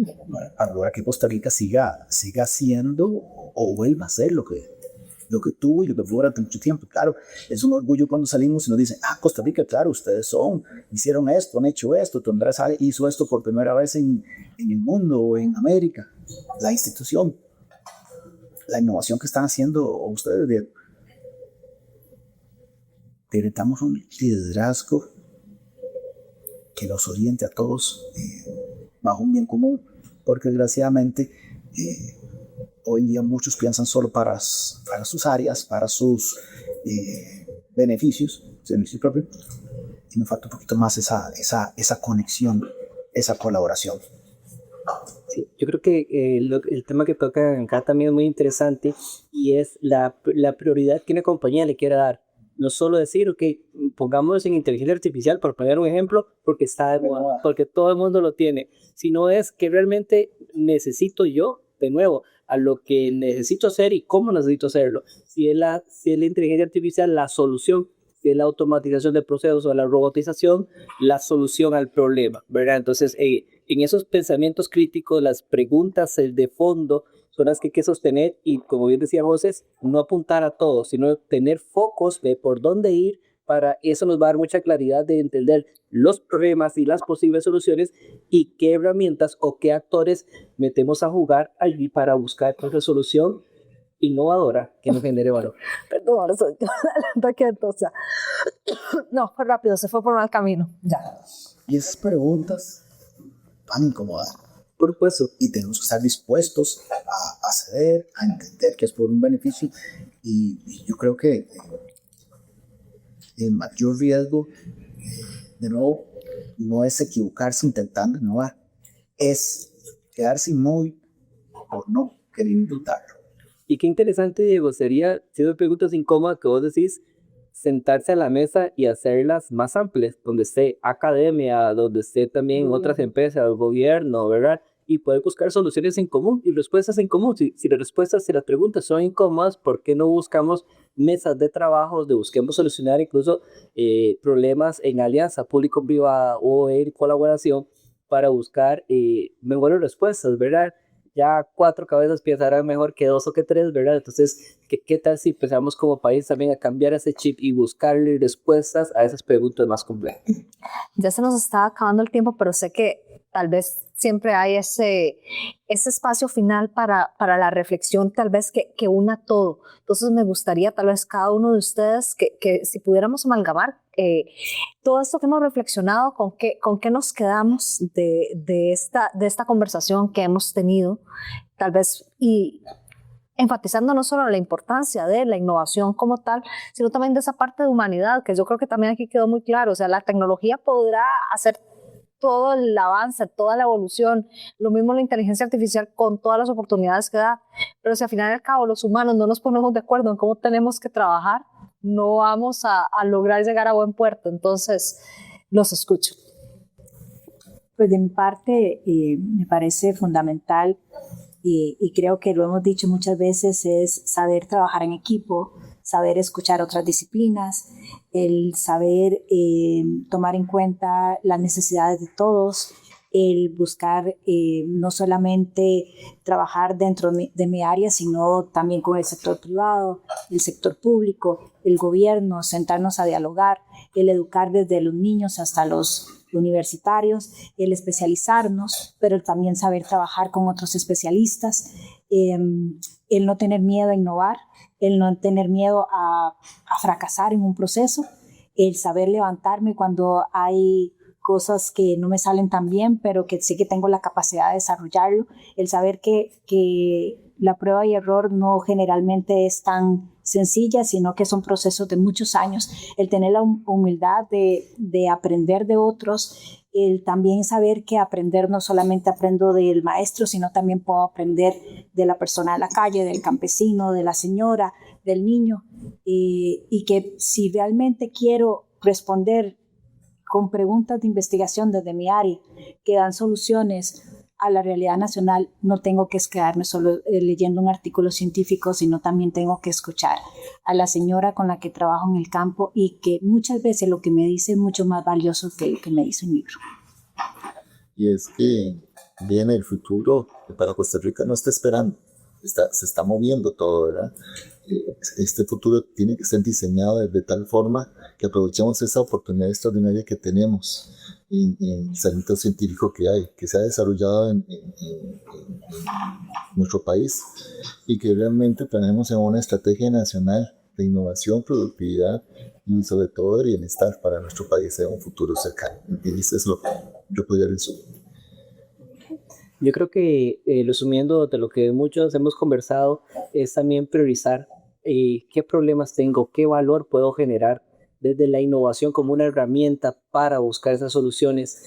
Para lograr que Costa Rica siga siendo o vuelva a ser lo que tuvo y lo que fue durante mucho tiempo. Claro, es un orgullo cuando salimos y nos dicen, Costa Rica, claro, ustedes hicieron esto, han hecho esto, Tondrás hizo esto por primera vez en el mundo o en América. La institución, la innovación que están haciendo ustedes, necesitamos un liderazgo que los oriente a todos bajo un bien común, porque desgraciadamente hoy en día muchos piensan solo para sus áreas, para sus beneficios propios, y nos falta un poquito más esa conexión, esa colaboración. Sí, yo creo que el tema que toca acá también es muy interesante y es la prioridad que una compañía le quiere dar. No solo decir, ok, pongamos en inteligencia artificial, por poner un ejemplo, porque está de moda, porque todo el mundo lo tiene, sino es que realmente necesito yo, de nuevo, a lo que necesito hacer y cómo necesito hacerlo. Si es la inteligencia artificial la solución, si es la automatización de procesos o la robotización, la solución al problema, ¿verdad? Entonces, en esos pensamientos críticos, las preguntas de fondo son las que hay que sostener y, como bien decía José, no apuntar a todo, sino tener focos de por dónde ir. Para eso nos va a dar mucha claridad de entender los problemas y las posibles soluciones y qué herramientas o qué actores metemos a jugar allí para buscar una solución innovadora que nos genere valor. Perdón, soy entonces. No, fue rápido, se fue por mal camino. Ya. Y esas preguntas van a incomodar. Por supuesto. Y tenemos que estar dispuestos a ceder, a entender que es por un beneficio. Y yo creo que el mayor riesgo, de nuevo, no es equivocarse intentando innovar, es quedarse inmóvil o no querer intentarlo. Y qué interesante, Diego, sería, si me preguntas incómodas que vos decís, sentarse a la mesa y hacerlas más amplias, donde esté academia, donde esté también otras empresas, el gobierno, ¿verdad? Y poder buscar soluciones en común y respuestas en común. Si las preguntas son incómodas, ¿por qué no buscamos mesas de trabajo donde busquemos solucionar incluso problemas en alianza público-privada o en colaboración para buscar mejores respuestas, ¿verdad? Ya 4 cabezas pensarán mejor que 2 o que 3, ¿verdad? Entonces, ¿qué tal si empezamos como país también a cambiar ese chip y buscarle respuestas a esas preguntas más complejas? Ya se nos está acabando el tiempo, pero sé que tal vez siempre hay ese espacio final para la reflexión, tal vez que una todo. Entonces me gustaría tal vez cada uno de ustedes que si pudiéramos amalgamar todo esto que hemos reflexionado, con qué nos quedamos de esta conversación que hemos tenido, tal vez, y enfatizando no solo la importancia de la innovación como tal, sino también de esa parte de humanidad, que yo creo que también aquí quedó muy claro. O sea, la tecnología podrá hacer todo el avance, toda la evolución, lo mismo la inteligencia artificial con todas las oportunidades que da, pero si al final y al cabo los humanos no nos ponemos de acuerdo en cómo tenemos que trabajar, no vamos a lograr llegar a buen puerto. Entonces, los escucho. Pues de mi parte, me parece fundamental y creo que lo hemos dicho muchas veces, es saber trabajar en equipo, saber escuchar otras disciplinas, el saber tomar en cuenta las necesidades de todos, el buscar no solamente trabajar dentro de mi área, sino también con el sector privado, el sector público, el gobierno, sentarnos a dialogar, el educar desde los niños hasta los universitarios, el especializarnos, pero también saber trabajar con otros especialistas, el no tener miedo a innovar, el no tener miedo a fracasar en un proceso, el saber levantarme cuando hay cosas que no me salen tan bien, pero que sé que tengo la capacidad de desarrollarlo, el saber que la prueba y error no generalmente es tan sencilla, sino que son procesos de muchos años, el tener la humildad de aprender de otros, el también saber que aprender no solamente aprendo del maestro, sino también puedo aprender de la persona de la calle, del campesino, de la señora, del niño, y que si realmente quiero responder con preguntas de investigación desde mi área que dan soluciones a la realidad nacional, no tengo que quedarme solo leyendo un artículo científico, sino también tengo que escuchar a la señora con la que trabajo en el campo y que muchas veces lo que me dice es mucho más valioso que lo que me dice un libro. Y es que viene el futuro para Costa Rica, no está esperando, se está moviendo todo, ¿verdad? Este futuro tiene que ser diseñado de tal forma que aprovechemos esa oportunidad extraordinaria que tenemos en el talento científico que hay, que se ha desarrollado en nuestro país y que realmente tenemos en una estrategia nacional de innovación, productividad y sobre todo de bienestar para nuestro país en un futuro cercano. Y eso es lo que yo podría resumir. Yo creo que resumiendo de lo que muchos hemos conversado es también priorizar qué problemas tengo, qué valor puedo generar desde la innovación como una herramienta para buscar esas soluciones,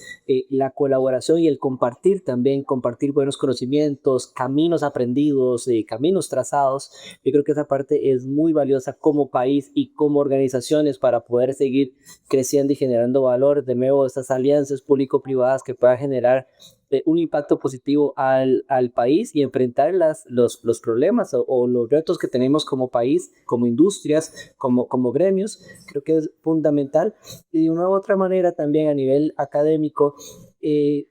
la colaboración y el compartir también, compartir buenos conocimientos, caminos aprendidos, caminos trazados. Yo creo que esa parte es muy valiosa como país y como organizaciones para poder seguir creciendo y generando valor. De nuevo, estas alianzas público-privadas que puedan generar un impacto positivo al país y enfrentar los problemas o los retos que tenemos como país, como industrias, como gremios. Creo que es fundamental. Y de una u otra manera también a nivel académico,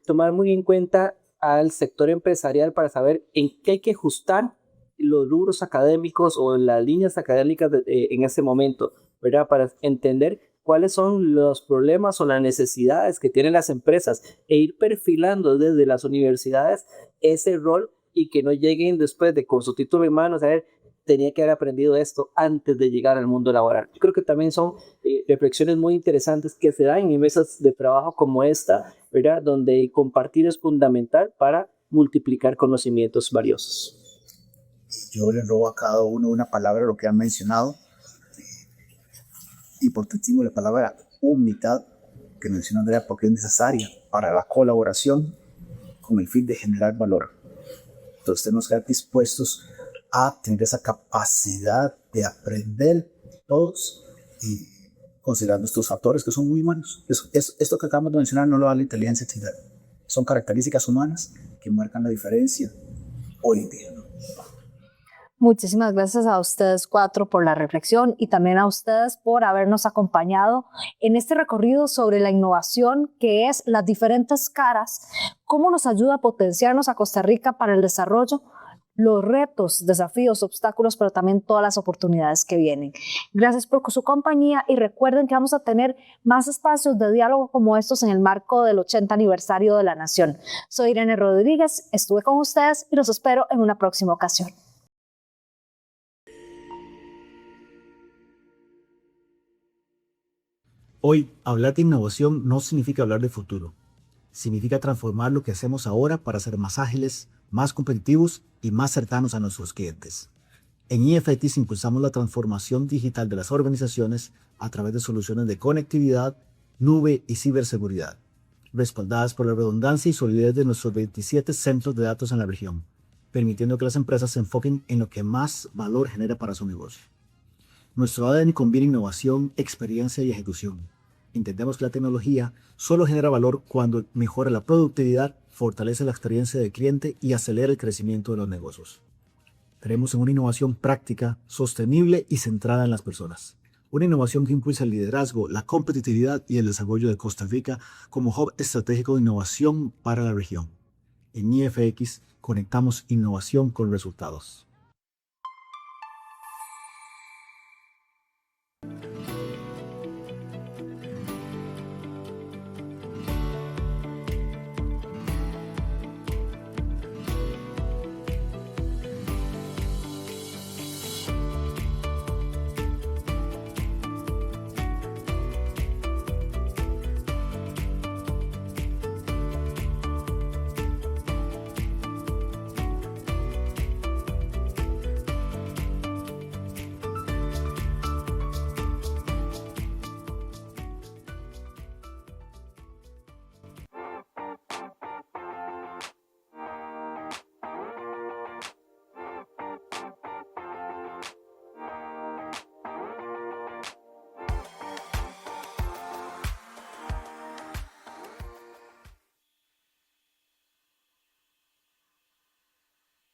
tomar muy en cuenta al sector empresarial para saber en qué hay que ajustar los rubros académicos o las líneas académicas en ese momento, ¿verdad? Para entender cuáles son los problemas o las necesidades que tienen las empresas e ir perfilando desde las universidades ese rol y que no lleguen después de con su título en mano a saber tenía que haber aprendido esto antes de llegar al mundo laboral. Yo creo que también son reflexiones muy interesantes que se dan en mesas de trabajo como esta, ¿verdad? Donde compartir es fundamental para multiplicar conocimientos valiosos. Yo le robo a cada uno una palabra de lo que han mencionado. Importantísimo la palabra humildad que menciona Andrea porque es necesaria para la colaboración con el fin de generar valor. Entonces tenemos que estar dispuestos a tener esa capacidad de aprender todos y considerando estos factores que son muy humanos. Esto que acabamos de mencionar no lo da la inteligencia artificial. Son características humanas que marcan la diferencia hoy en día. Muchísimas gracias a ustedes cuatro por la reflexión y también a ustedes por habernos acompañado en este recorrido sobre la innovación, que es las diferentes caras, cómo nos ayuda a potenciarnos a Costa Rica para el desarrollo, los retos, desafíos, obstáculos, pero también todas las oportunidades que vienen. Gracias por su compañía y recuerden que vamos a tener más espacios de diálogo como estos en el marco del 80 aniversario de la Nación. Soy Irene Rodríguez, estuve con ustedes y los espero en una próxima ocasión. Hoy, hablar de innovación no significa hablar de futuro. Significa transformar lo que hacemos ahora para ser más ágiles, más competitivos y más cercanos a nuestros clientes. En IFETIS impulsamos la transformación digital de las organizaciones a través de soluciones de conectividad, nube y ciberseguridad, respaldadas por la redundancia y solidez de nuestros 27 centros de datos en la región, permitiendo que las empresas se enfoquen en lo que más valor genera para su negocio. Nuestro ADN combina innovación, experiencia y ejecución. Entendemos que la tecnología solo genera valor cuando mejora la productividad, fortalece la experiencia del cliente y acelera el crecimiento de los negocios. Creemos en una innovación práctica, sostenible y centrada en las personas. Una innovación que impulsa el liderazgo, la competitividad y el desarrollo de Costa Rica como hub estratégico de innovación para la región. En IFX conectamos innovación con resultados.